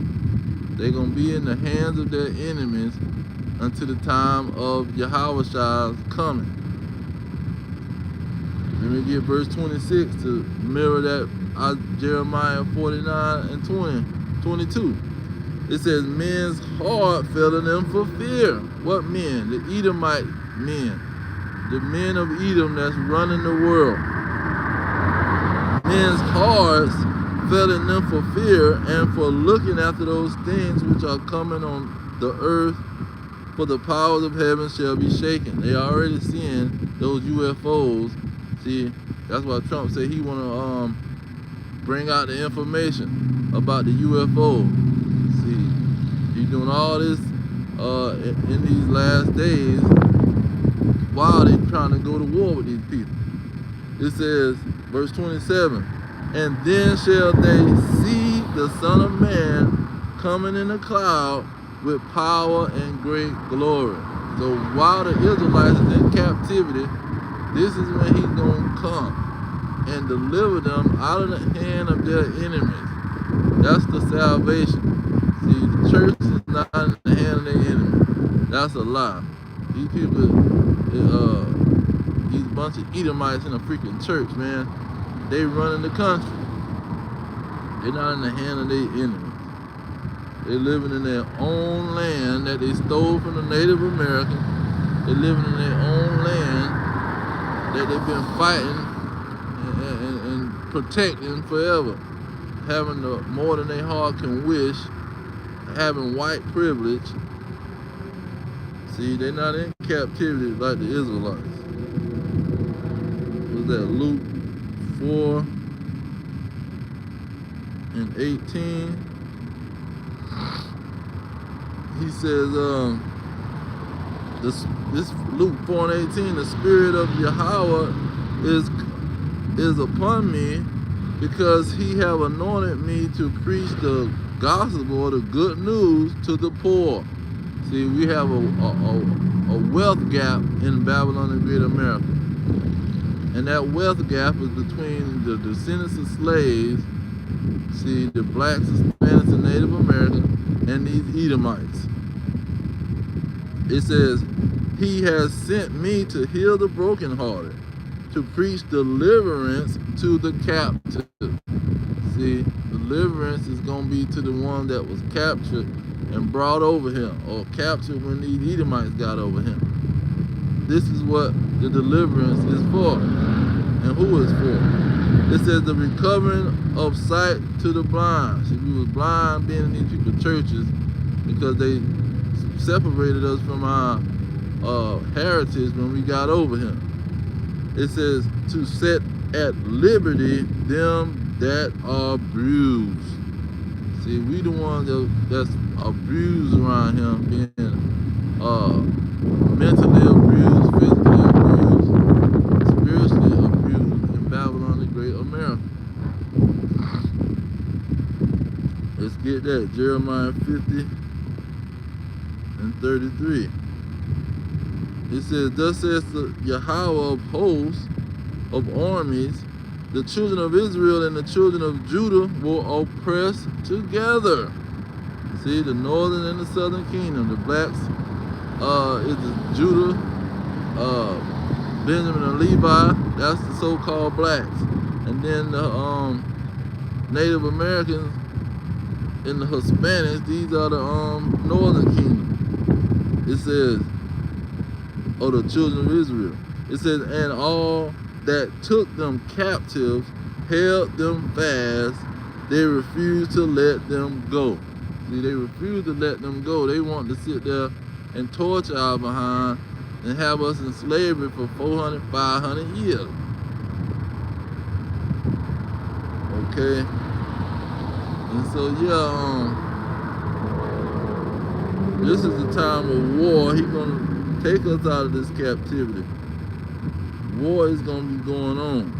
They're going to be in the hands of their enemies until the time of Yahweh's coming. Let me get verse 26 to mirror that Jeremiah 49:22. It says, men's heart fell in them for fear. What men? The Edomite men. The men of Edom that's running the world. Men's hearts fell in them for fear and for looking after those things which are coming on the earth, for the powers of heaven shall be shaken. They are already seeing those UFOs. See, that's why Trump said he want to bring out the information about the UFO. See, he's doing all this in these last days while they're trying to go to war with these people. It says, verse 27, and then shall they see the Son of Man coming in a cloud with power and great glory. So while the Israelites is in captivity, this is when he's going to come and deliver them out of the hand of their enemies. That's the salvation. See, the church is not in the hand of their enemies. That's a lie. These people, these bunch of Edomites in a freaking church, man, they running the country. They're not in the hand of their enemies. They're living in their own land that they stole from the Native Americans. They're living in their own land that they've been fighting and protecting forever, having more than their heart can wish, having white privilege. See, they're not in captivity like the Israelites. Was that Luke 4:18? He says, this Luke 4:18, the Spirit of Yahweh is upon me, because he have anointed me to preach the gospel or the good news to the poor. See, we have a wealth gap in Babylon the Great America. And that wealth gap is between the descendants of slaves, see, the blacks, Hispanics, and Native Americans, and these Edomites. It says, he has sent me to heal the brokenhearted, to preach deliverance to the captive. See, deliverance is going to be to the one that was captured and brought over him, or captured when these Edomites got over him. This is what the deliverance is for, and who is for. It says the recovering of sight to the blind. See, we was blind being in these people's churches because they separated us from our heritage when we got over him. It says to set at liberty them that are bruised. See, we the ones that's abused around him, being mentally abused, physically abused, spiritually abused in Babylon the Great America. Let's get that. Jeremiah 50 and 33. It says, thus says the Yahweh of hosts, of armies, the children of Israel and the children of Judah will oppress together. See, the northern and the southern kingdom. The blacks is the Judah, Benjamin and Levi. That's the so-called blacks. And then the Native Americans and the Hispanics, these are the northern kingdom. It says, or the children of Israel. It says, and all that took them captives held them fast. They refused to let them go. See, they refused to let them go. They want to sit there and torture our behind and have us in slavery for 400, 500 years. Okay. And so, yeah, this is the time of war. He's going to take us out of this captivity. War is going to be going on.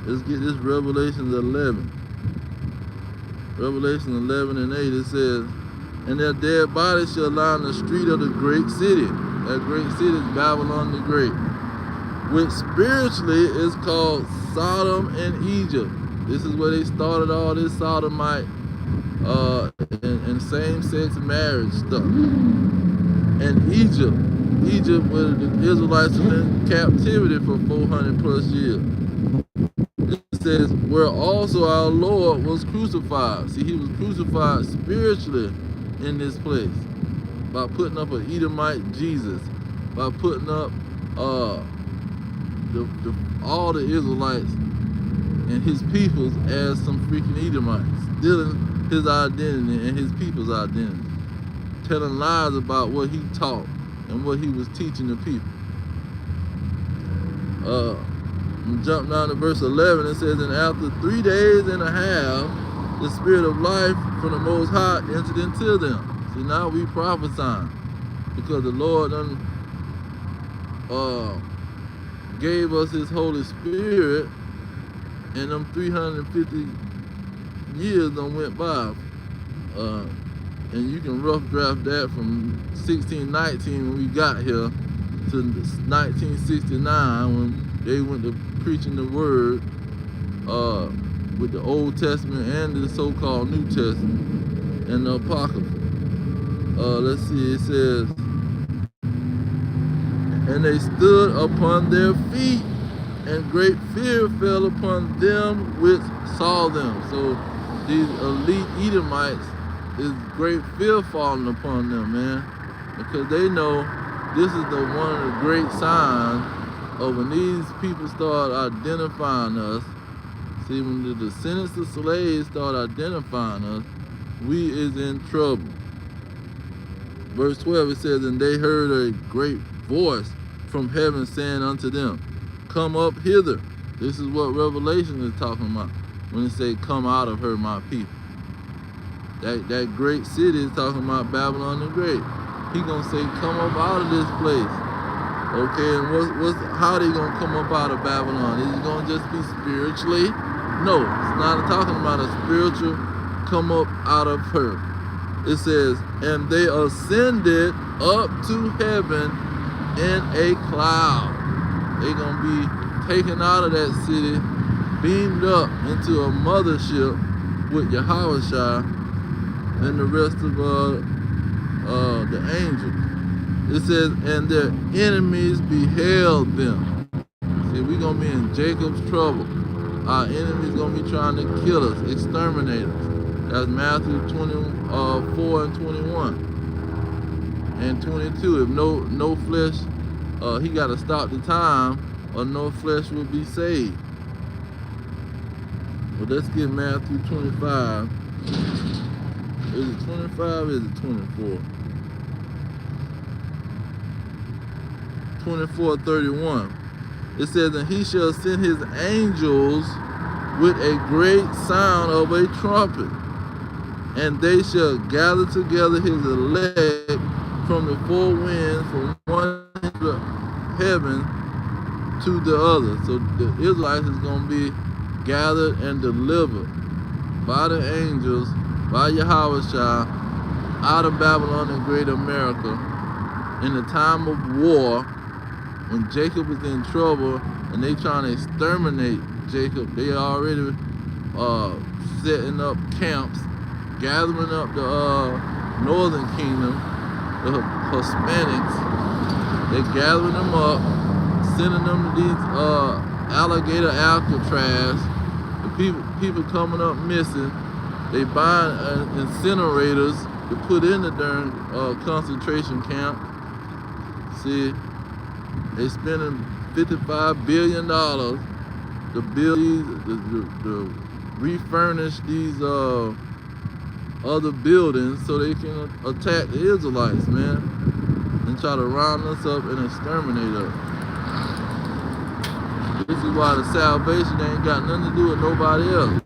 Let's get this Revelation 11. Revelation 11 and 8, it says, and their dead bodies shall lie in the street of the great city. That great city is Babylon the Great, which spiritually is called Sodom and Egypt. This is where they started all this sodomite and same-sex marriage stuff. And Egypt where the Israelites were in captivity for 400 plus years. It says, where also our Lord was crucified. See, he was crucified spiritually in this place by putting up an Edomite Jesus, by putting up all the Israelites and his peoples as some freaking Edomites, stealing his identity and his people's identity, telling lies about what he taught and what he was teaching the people. Jump down to verse 11. It says, and after 3 days and a half, the spirit of life from the Most High entered into them. See, now we prophesying because the Lord done gave us his Holy Spirit, and them 350 years done went by. And you can rough draft that from 1619 when we got here to 1969 when they went to preaching the word with the Old Testament and the so-called New Testament and the Apocrypha. Let's see, it says, and they stood upon their feet, and great fear fell upon them which saw them. So these elite Edomites, is great fear falling upon them, man, because they know this is one of the great signs of when these people start identifying us. See, when the descendants of slaves start identifying us, we is in trouble. Verse 12, it says, and they heard a great voice from heaven saying unto them, come up hither. This is what Revelation is talking about when it say, come out of her, my people. That great city is talking about Babylon the Great. He gonna say, come up out of this place. Okay, and how they gonna come up out of Babylon? Is it gonna just be spiritually? No, it's not talking about a spiritual come up out of her. It says, and they ascended up to heaven in a cloud. They gonna be taken out of that city, beamed up into a mothership with Yahushua and the rest of the angels. It says, and their enemies beheld them. See, we're going to be in Jacob's trouble. Our enemies going to be trying to kill us, exterminate us. That's Matthew 24 and 21 and 22. If no flesh, he got to stop the time or no flesh will be saved. Well, let's get Matthew 25. Is it 25 or is it 24? 24:31. It says, and he shall send his angels with a great sound of a trumpet, and they shall gather together his elect from the four winds, from one end of heaven to the other. So the Israelites is going to be gathered and delivered by the angels, by Yahweh Shai, out of Babylon and Great America in the time of war, when Jacob is in trouble and they trying to exterminate Jacob. They already setting up camps, gathering up the northern kingdom, the Hispanics. They're gathering them up, sending them to these alligator Alcatraz. The people coming up missing. They buying incinerators to put in the darn concentration camp. See, they spending $55 billion to build these, to refurnish these other buildings so they can attack the Israelites, man, and try to round us up and exterminate us. This is why the salvation ain't got nothing to do with nobody else.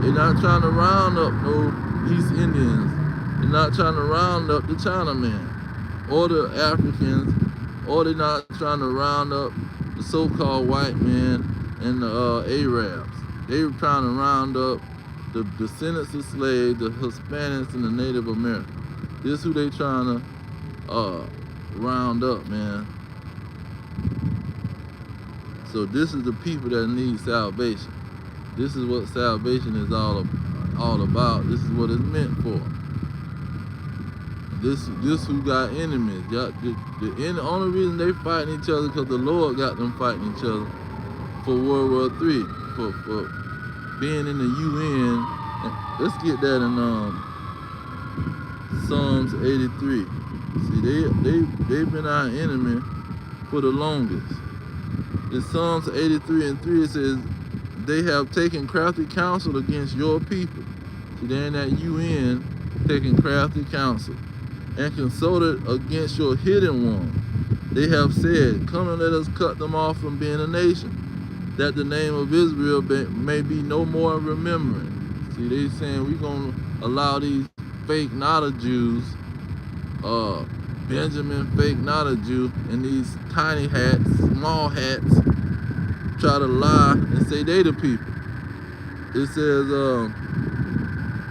They're not trying to round up no East Indians. They're not trying to round up the Chinaman or the Africans, or they're not trying to round up the so-called white men and the Arabs. They were trying to round up the descendants of slaves, the Hispanics and the Native Americans. This is who they trying to round up, man. So this is the people that need salvation. This is what salvation is all about. This is what it's meant for. This who got enemies. The only reason they fighting each other because the Lord got them fighting each other for World War III, for being in the UN. Let's get that in Psalms 83. See, they've been our enemy for the longest. In Psalms 83:3 it says, they have taken crafty counsel against your people. See, they're in that UN taking crafty counsel, and consulted against your hidden one. They have said, come and let us cut them off from being a nation, that the name of Israel may be no more remembering. See, they saying we're going to allow these fake not a Jews, Benjamin fake not a Jew, and these tiny hats, small hats, try to lie and say they the people. It says,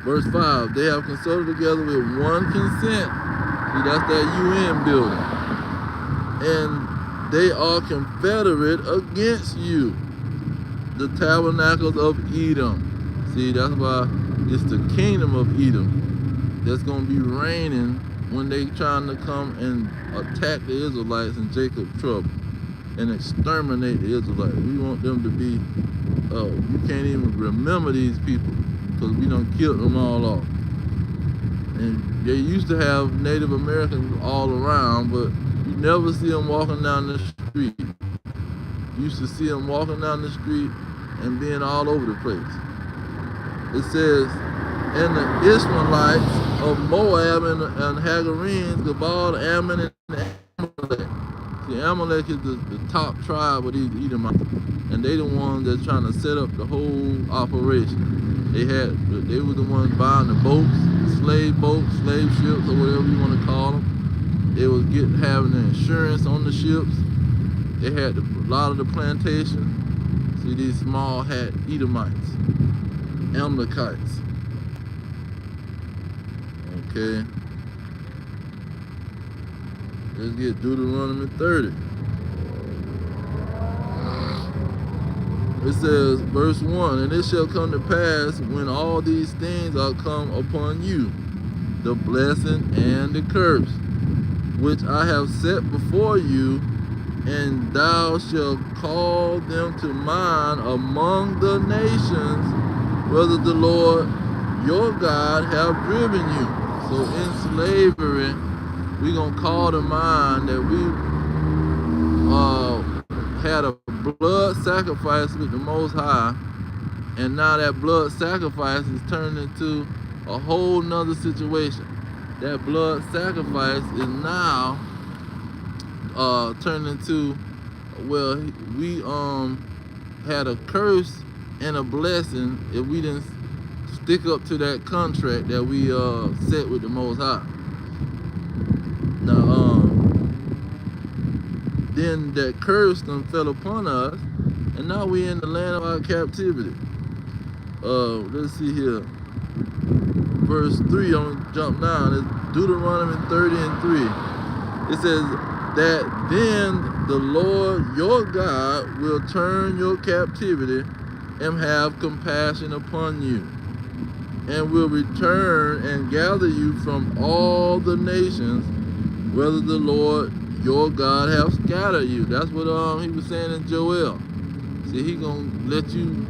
verse 5, they have consulted together with one consent. See, that's that UN building. And they are confederate against you, the tabernacles of Edom. See, that's why it's the kingdom of Edom that's going to be reigning when they trying to come and attack the Israelites in Jacob's trouble and exterminate the Israelites. We want them to be, you can't even remember these people because we done killed them all off. And they used to have Native Americans all around, but you never see them walking down the street. You used to see them walking down the street and being all over the place. It says, and the Ishmaelites of Moab and Hagarenes, Gebal, Ammon, and Amalek. See, Amalek is the top tribe of these Edomites, and they the ones that's trying to set up the whole operation. They were the ones buying the boats, slave ships, or whatever you want to call them. They was having the insurance on the ships. They had a lot of the plantation. See, these small hat Edomites, Amalekites. Okay. Let's get Deuteronomy 30. It says, verse 1, and it shall come to pass when all these things are come upon you, the blessing and the curse, which I have set before you, and thou shalt call them to mind among the nations, whether the Lord your God have driven you. So in slavery, we're going to call to mind that we had a blood sacrifice with the Most High, and now that blood sacrifice is turned into a whole nother situation. That blood sacrifice is now turned into, well, we had a curse and a blessing if we didn't stick up to that contract that we set with the Most High. Now, then that curse done fell upon us, and now we in the land of our captivity. Let's see here. Verse 3, I'm gonna jump down. It's Deuteronomy 30 and 3. It says that then the Lord your God will turn your captivity and have compassion upon you, and will return and gather you from all the nations, whether the Lord your God have scattered you. That's what he was saying in Joel. See, he gonna let you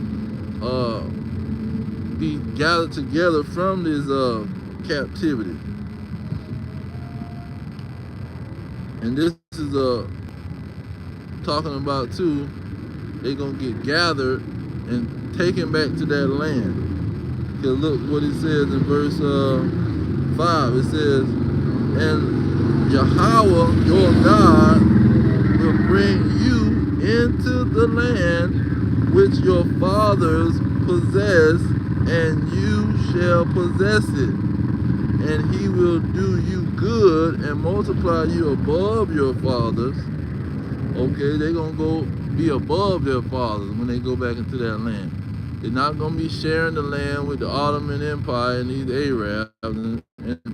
be gathered together from this captivity. And this is talking about too, they gonna get gathered and taken back to that land. Because look what it says in verse 5. It says, and Yahweh your God will bring you into the land which your fathers possessed, and you shall possess it. And he will do you good and multiply you above your fathers. Okay, they're going to go be above their fathers when they go back into that land. They're not going to be sharing the land with the Ottoman Empire and these Arabs in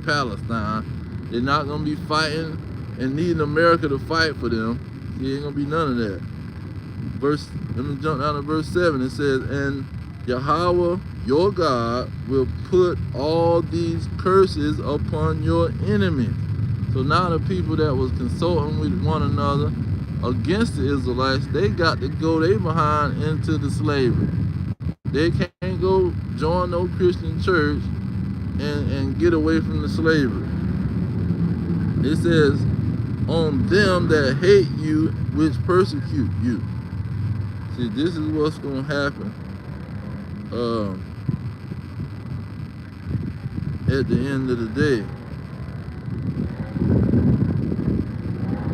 Palestine. They're not going to be fighting and needing America to fight for them. There ain't going to be none of that. Let me jump down to verse 7. It says, and Yahweh your God will put all these curses upon your enemies. So now the people that was consulting with one another against the Israelites, they got to go they behind into the slavery. They can't go join no Christian church and get away from the slavery. It says, on them that hate you, which persecute you. See, this is what's going to happen at the end of the day.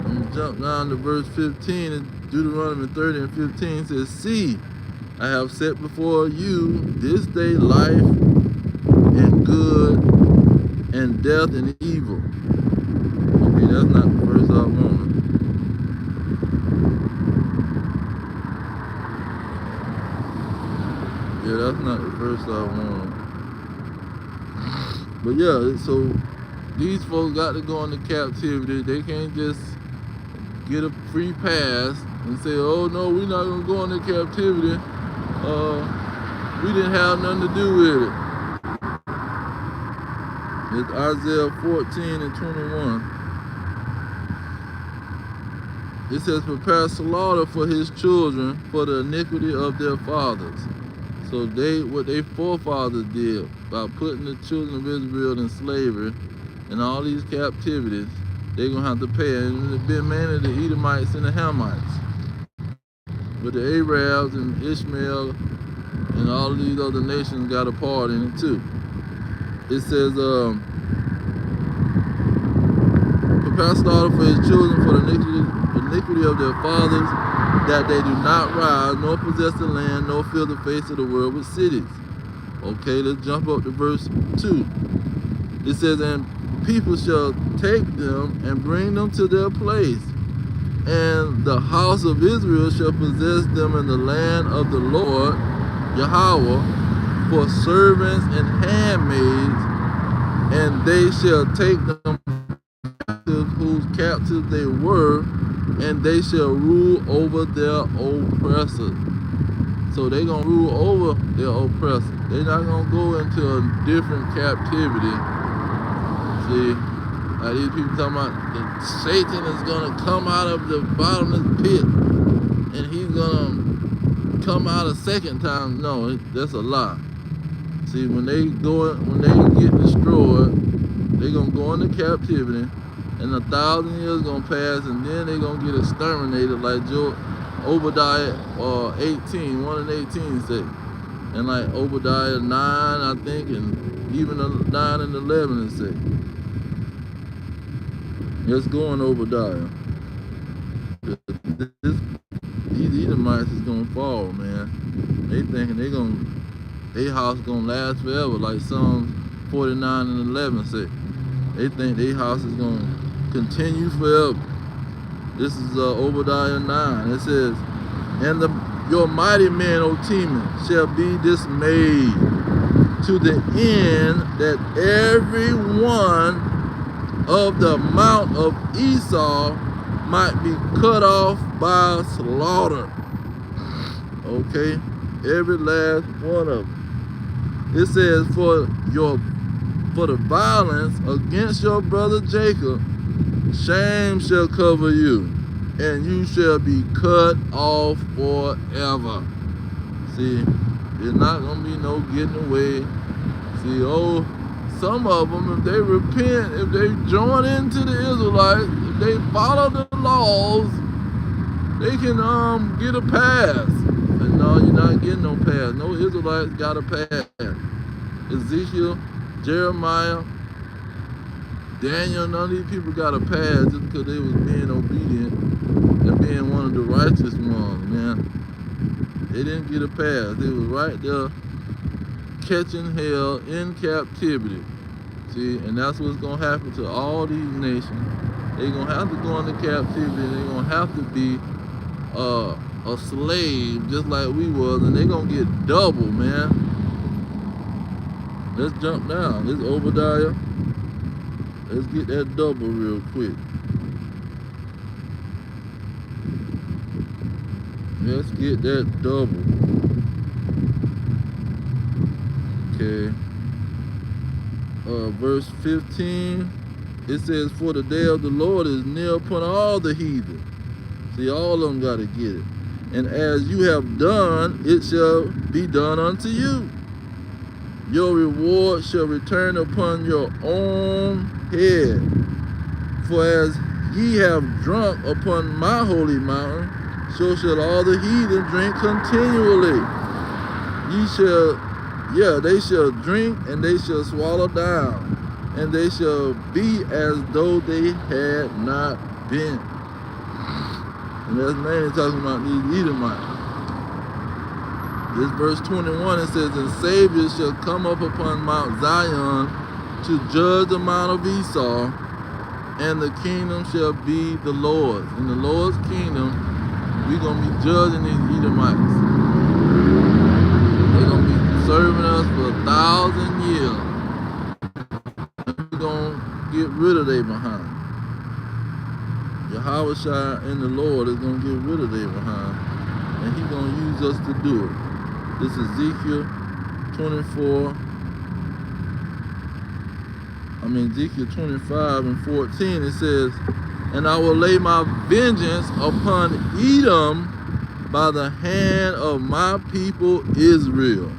I'm going to jump down to verse 15 in Deuteronomy 30 and 15. It says, see, I have set before you this day life and good and death and evil. Okay, that's not the verse I wanted. Yeah, that's not the verse I wanted. But yeah, so these folks got to go into captivity. They can't just get a free pass and say, oh no, we're not going to go into captivity. We didn't have nothing to do with it. It's Isaiah 14 and 21. It says, prepare slaughter for his children for the iniquity of their fathers. So what their forefathers did by putting the children of Israel in slavery and all these captivities, they're going to have to pay. And it's been mainly the Edomites and the Hamites. But the Arabs and Ishmael and all of these other nations got a part in it too. It says, prepare slaughter for his children for the iniquity of their fathers, that they do not rise, nor possess the land, nor fill the face of the world with cities. Okay, let's jump up to verse 2. It says, and people shall take them and bring them to their place, and the house of Israel shall possess them in the land of the Lord Yahweh for servants and handmaids, and they shall take them captives whose captives they were, and they shall rule over their oppressors. So they're going to rule over their oppressors. They're not going to go into a different captivity. See, like these people talking about that Satan is going to come out of the bottomless pit and he's going to come out a second time. No, that's a lie. See, when they get destroyed, they're going to go into captivity, and 1,000 years going to pass, and then they're going to get exterminated like Obadiah 18, 1 and 18 say. And like Obadiah 9, I think, and even 9 and 11 say. Let's go on Obadiah. These Edomites is going to fall, man. They thinking their house going to last forever, like Psalms 49 and 11 say. They think their house is going to continue forever. This is Obadiah 9. It says, and your mighty men, O Teman, shall be dismayed, to the end that every one of the mount of Esau might be cut off by slaughter. Okay, every last one of them. It says, for the violence against your brother Jacob, shame shall cover you, and you shall be cut off forever. See, there's not gonna be no getting away. See, some of them, if they repent, if they join into the Israelites, if they follow the laws, they can get a pass. And no, you're not getting no pass. No Israelites got a pass. Ezekiel, Jeremiah, Daniel, none of these people got a pass just because they was being obedient and being one of the righteous ones, man. They didn't get a pass. They was right there catching hell in captivity. See, and that's what's going to happen to all these nations. They're going to have to go into captivity. They're going to have to be a slave just like we was, and they're going to get double, man. Let's jump down. This is Obadiah. Let's get that double real quick. Let's get that double. Okay. Verse 15, it says, for the day of the Lord is near upon all the heathen. See, all of them got to get it. And as you have done, it shall be done unto you. Your reward shall return upon your own head. For as ye have drunk upon my holy mountain, so shall all the heathen drink continually. They shall drink, and they shall swallow down, and they shall be as though they had not been. And that's mainly talking about these Edomites. This verse 21, it says, and Savior shall come up upon Mount Zion to judge the mount of Esau, and the kingdom shall be the Lord's. In the Lord's kingdom, we're going to be judging these Edomites. They're going to be serving us for 1,000 years. And we're going to get rid of their behind. Yahushua and the Lord is going to get rid of their behind. And he's going to use us to do it. This is Ezekiel 25 and 14. It says, and I will lay my vengeance upon Edom by the hand of my people Israel,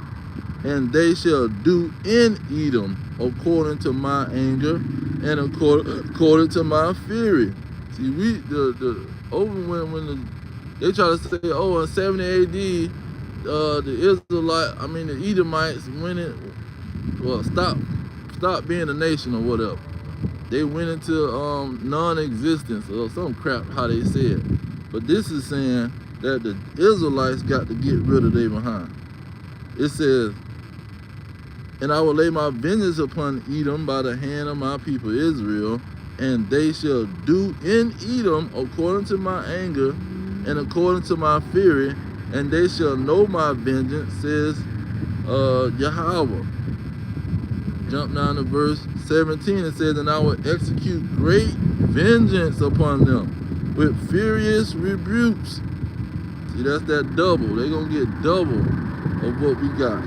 and they shall do in Edom according to my anger and according to my fury. See, they try to say, in 70 AD, the Edomites stopped being a nation or whatever. They went into non-existence or some crap, how they said. But this is saying that the Israelites got to get rid of their behind. It says, and I will lay my vengeance upon Edom by the hand of my people Israel, and they shall do in Edom according to my anger and according to my fury, and they shall know my vengeance, says Yahweh. Jump down to verse 17. It says, and I will execute great vengeance upon them with furious rebukes. See, that's that double. They're going to get double of what we got.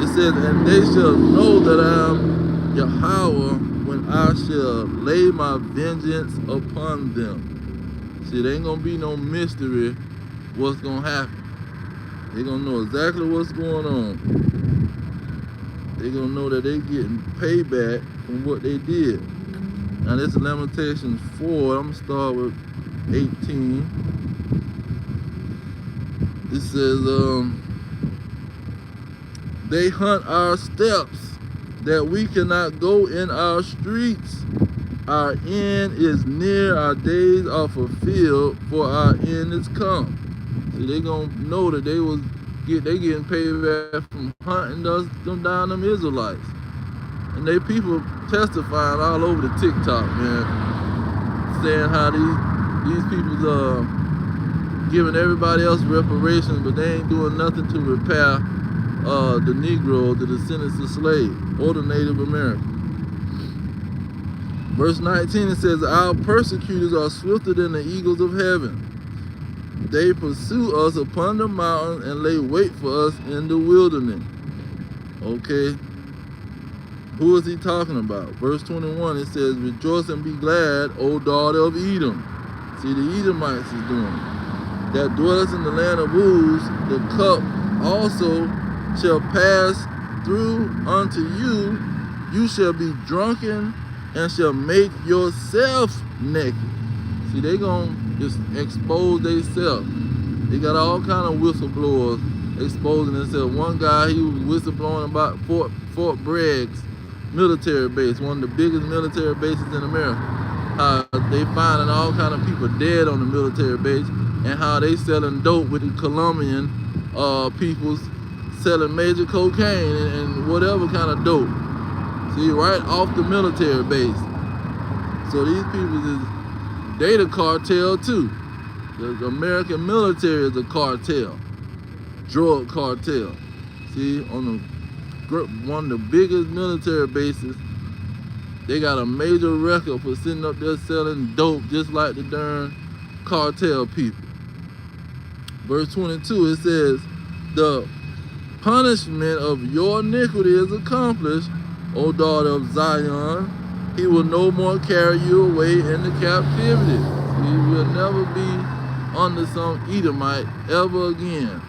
It says, and they shall know that I am Yahweh when I shall lay my vengeance upon them. See, there ain't going to be no mystery what's going to happen. They're going to know exactly what's going on. They're going to know that they're getting payback from what they did. Now this is Lamentations 4. I'm going to start with 18. It says, they hunt our steps, that we cannot go in our streets. Our end is near, our days are fulfilled, for our end is come. See, they gonna know that they getting payback from hunting them down, them Israelites. And they people testifying all over the TikTok, man. saying how these people's giving everybody else reparations, but they ain't doing nothing to repair the Negro, the descendants of slaves, or the Native Americans. Verse 19, it says, our persecutors are swifter than the eagles of heaven. They pursue us upon the mountain and lay wait for us in the wilderness. Okay. Who is he talking about? Verse 21, it says, rejoice and be glad, O daughter of Edom. See, the Edomites is doing it. That dwelleth in the land of Uz, the cup also shall pass through unto you. You shall be drunken and shall make yourself naked. See, they gonna just expose themselves. They got all kind of whistleblowers exposing themselves. One guy, he was whistleblowing about Fort Bregg's military base, one of the biggest military bases in America. How they finding all kind of people dead on the military base, and how they selling dope with the Colombian peoples, selling major cocaine and whatever kind of dope. See, right off the military base. So these people is, they the cartel too. The American military is a cartel, drug cartel. See, on one of the biggest military bases, they got a major record for sitting up there selling dope just like the darn cartel people. Verse 22, it says, the punishment of your iniquity is accomplished, O daughter of Zion. He will no more carry you away into captivity. He will never be under some Edomite ever again.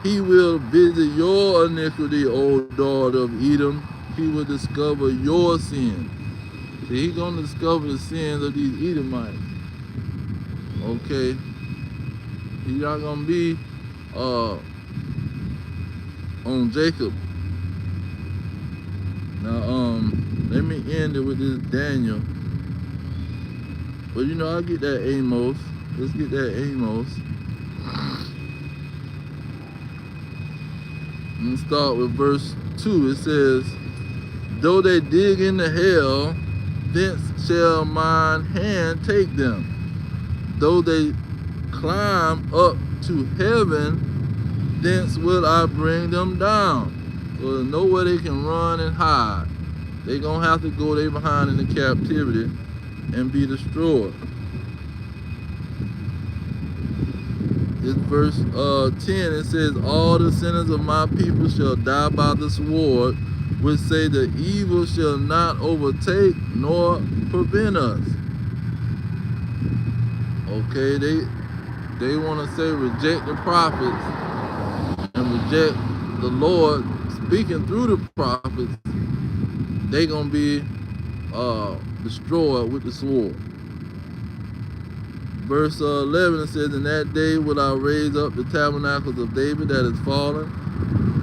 He will visit your iniquity, O daughter of Edom. He will discover your sins. See, he's going to discover the sins of these Edomites. Okay? He's not going to be on Jacob. Now, let me end it with this Daniel. But you know, I'll get that Amos. Let's get that Amos. And start with verse 2. It says, though they dig into hell, thence shall mine hand take them. Though they climb up to heaven, thence will I bring them down. So there's nowhere they can run and hide. They're going to have to go there behind in the captivity and be destroyed. This verse 10, it says, all the sinners of my people shall die by the sword, which say the evil shall not overtake nor prevent us. Okay, they want to say reject the prophets and reject the Lord speaking through the prophets. They gonna be destroyed with the sword. Verse 11, it says, in that day will I raise up the tabernacles of David that is fallen,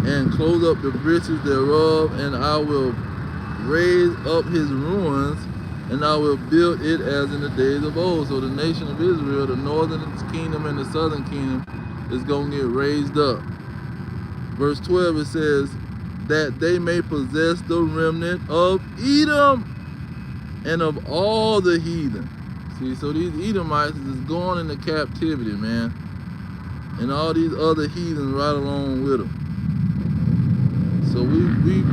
and close up the breaches thereof, and I will raise up his ruins, and I will build it as in the days of old. So the nation of Israel, the northern kingdom and the southern kingdom, is going to get raised up. Verse 12, it says, that they may possess the remnant of Edom and of all the heathen. See, so these Edomites is going into captivity, man. And all these other heathens right along with them. So we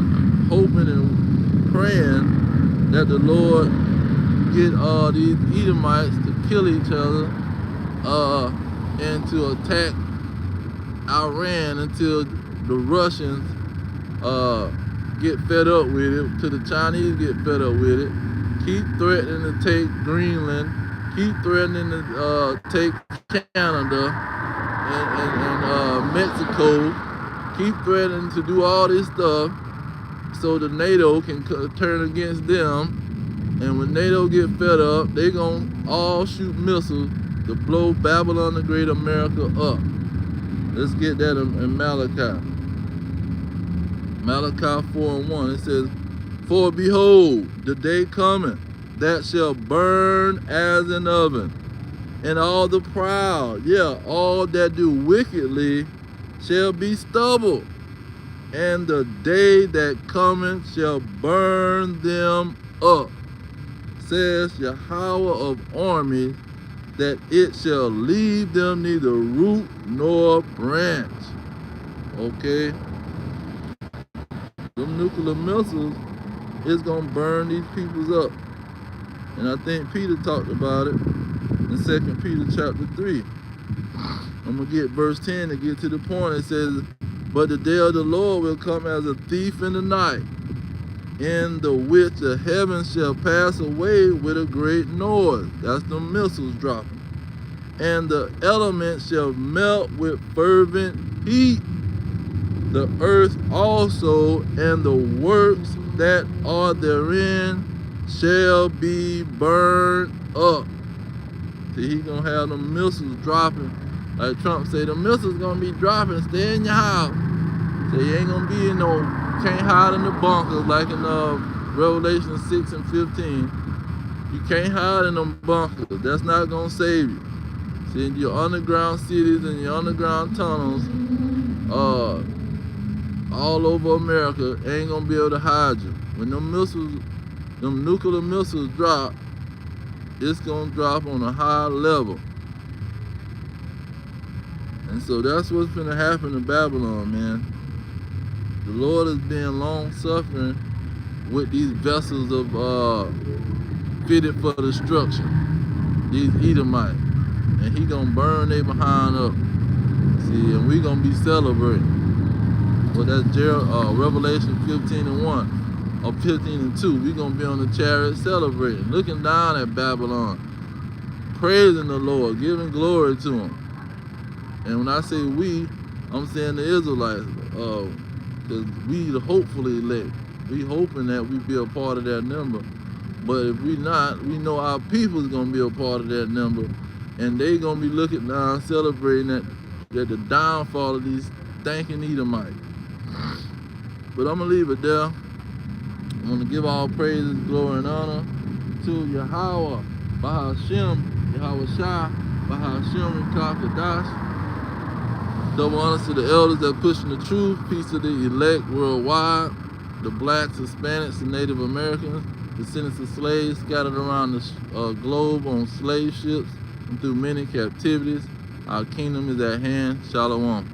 hoping and praying that the Lord get all these Edomites to kill each other and to attack Iran until the Russians get fed up with it, till the Chinese get fed up with it. Keep threatening to take Greenland, keep threatening to take Canada and Mexico, keep threatening to do all this stuff so the NATO can turn against them. And when NATO get fed up, they gonna all shoot missiles to blow Babylon the Great America up. Let's get that in Malachi. Malachi 4:1, it says, for behold, the day cometh that shall burn as an oven, and all the proud, all that do wickedly, shall be stubble, and the day that cometh shall burn them up. says Yahweh of armies, that it shall leave them neither root nor branch. Okay? Them nuclear missiles is going to burn these peoples up. And I think Peter talked about it in 2 Peter chapter 3. I'm going to get verse 10 to get to the point. It says, but the day of the Lord will come as a thief in the night, in the which the heavens shall pass away with a great noise. That's the missiles dropping. And the elements shall melt with fervent heat. The earth also and the works that are therein shall be burned up. See, he gonna have them missiles dropping. Like Trump say, the missiles gonna be dropping. Stay in your house. So you ain't gonna be in no, can't hide in the bunkers like in Revelation 6 and 15. You can't hide in them bunkers. That's not gonna save you. See, in your underground cities and your underground tunnels, all over America, ain't gonna be able to hide you. When them missiles, them nuclear missiles drop, it's gonna drop on a high level. And so that's what's gonna happen in Babylon, man. The Lord is being long suffering with these vessels of fitted for destruction, these Edomites. And he gonna burn they behind up. See, and we gonna be celebrating. Well, that's Revelation 15 and 1, or 15 and 2. We gonna be on the chariot celebrating, looking down at Babylon, praising the Lord, giving glory to him. And when I say we, I'm saying the Israelites, because we hopefully elect. We hoping that we be a part of that number. But if we not, we know our people's gonna be a part of that number. And they gonna be looking down, celebrating that the downfall of these thanking Edomites. But I'm gonna leave it there. I'm gonna give all praises, glory, and honor to Yahweh, Bahashem, Yahweh Shai, Bahashem, Kadash. Double honors to the elders that pushing the truth. Peace to the elect worldwide, the blacks, Hispanics, and Native Americans, descendants of slaves scattered around the globe on slave ships and through many captivities. Our kingdom is at hand. Shalom.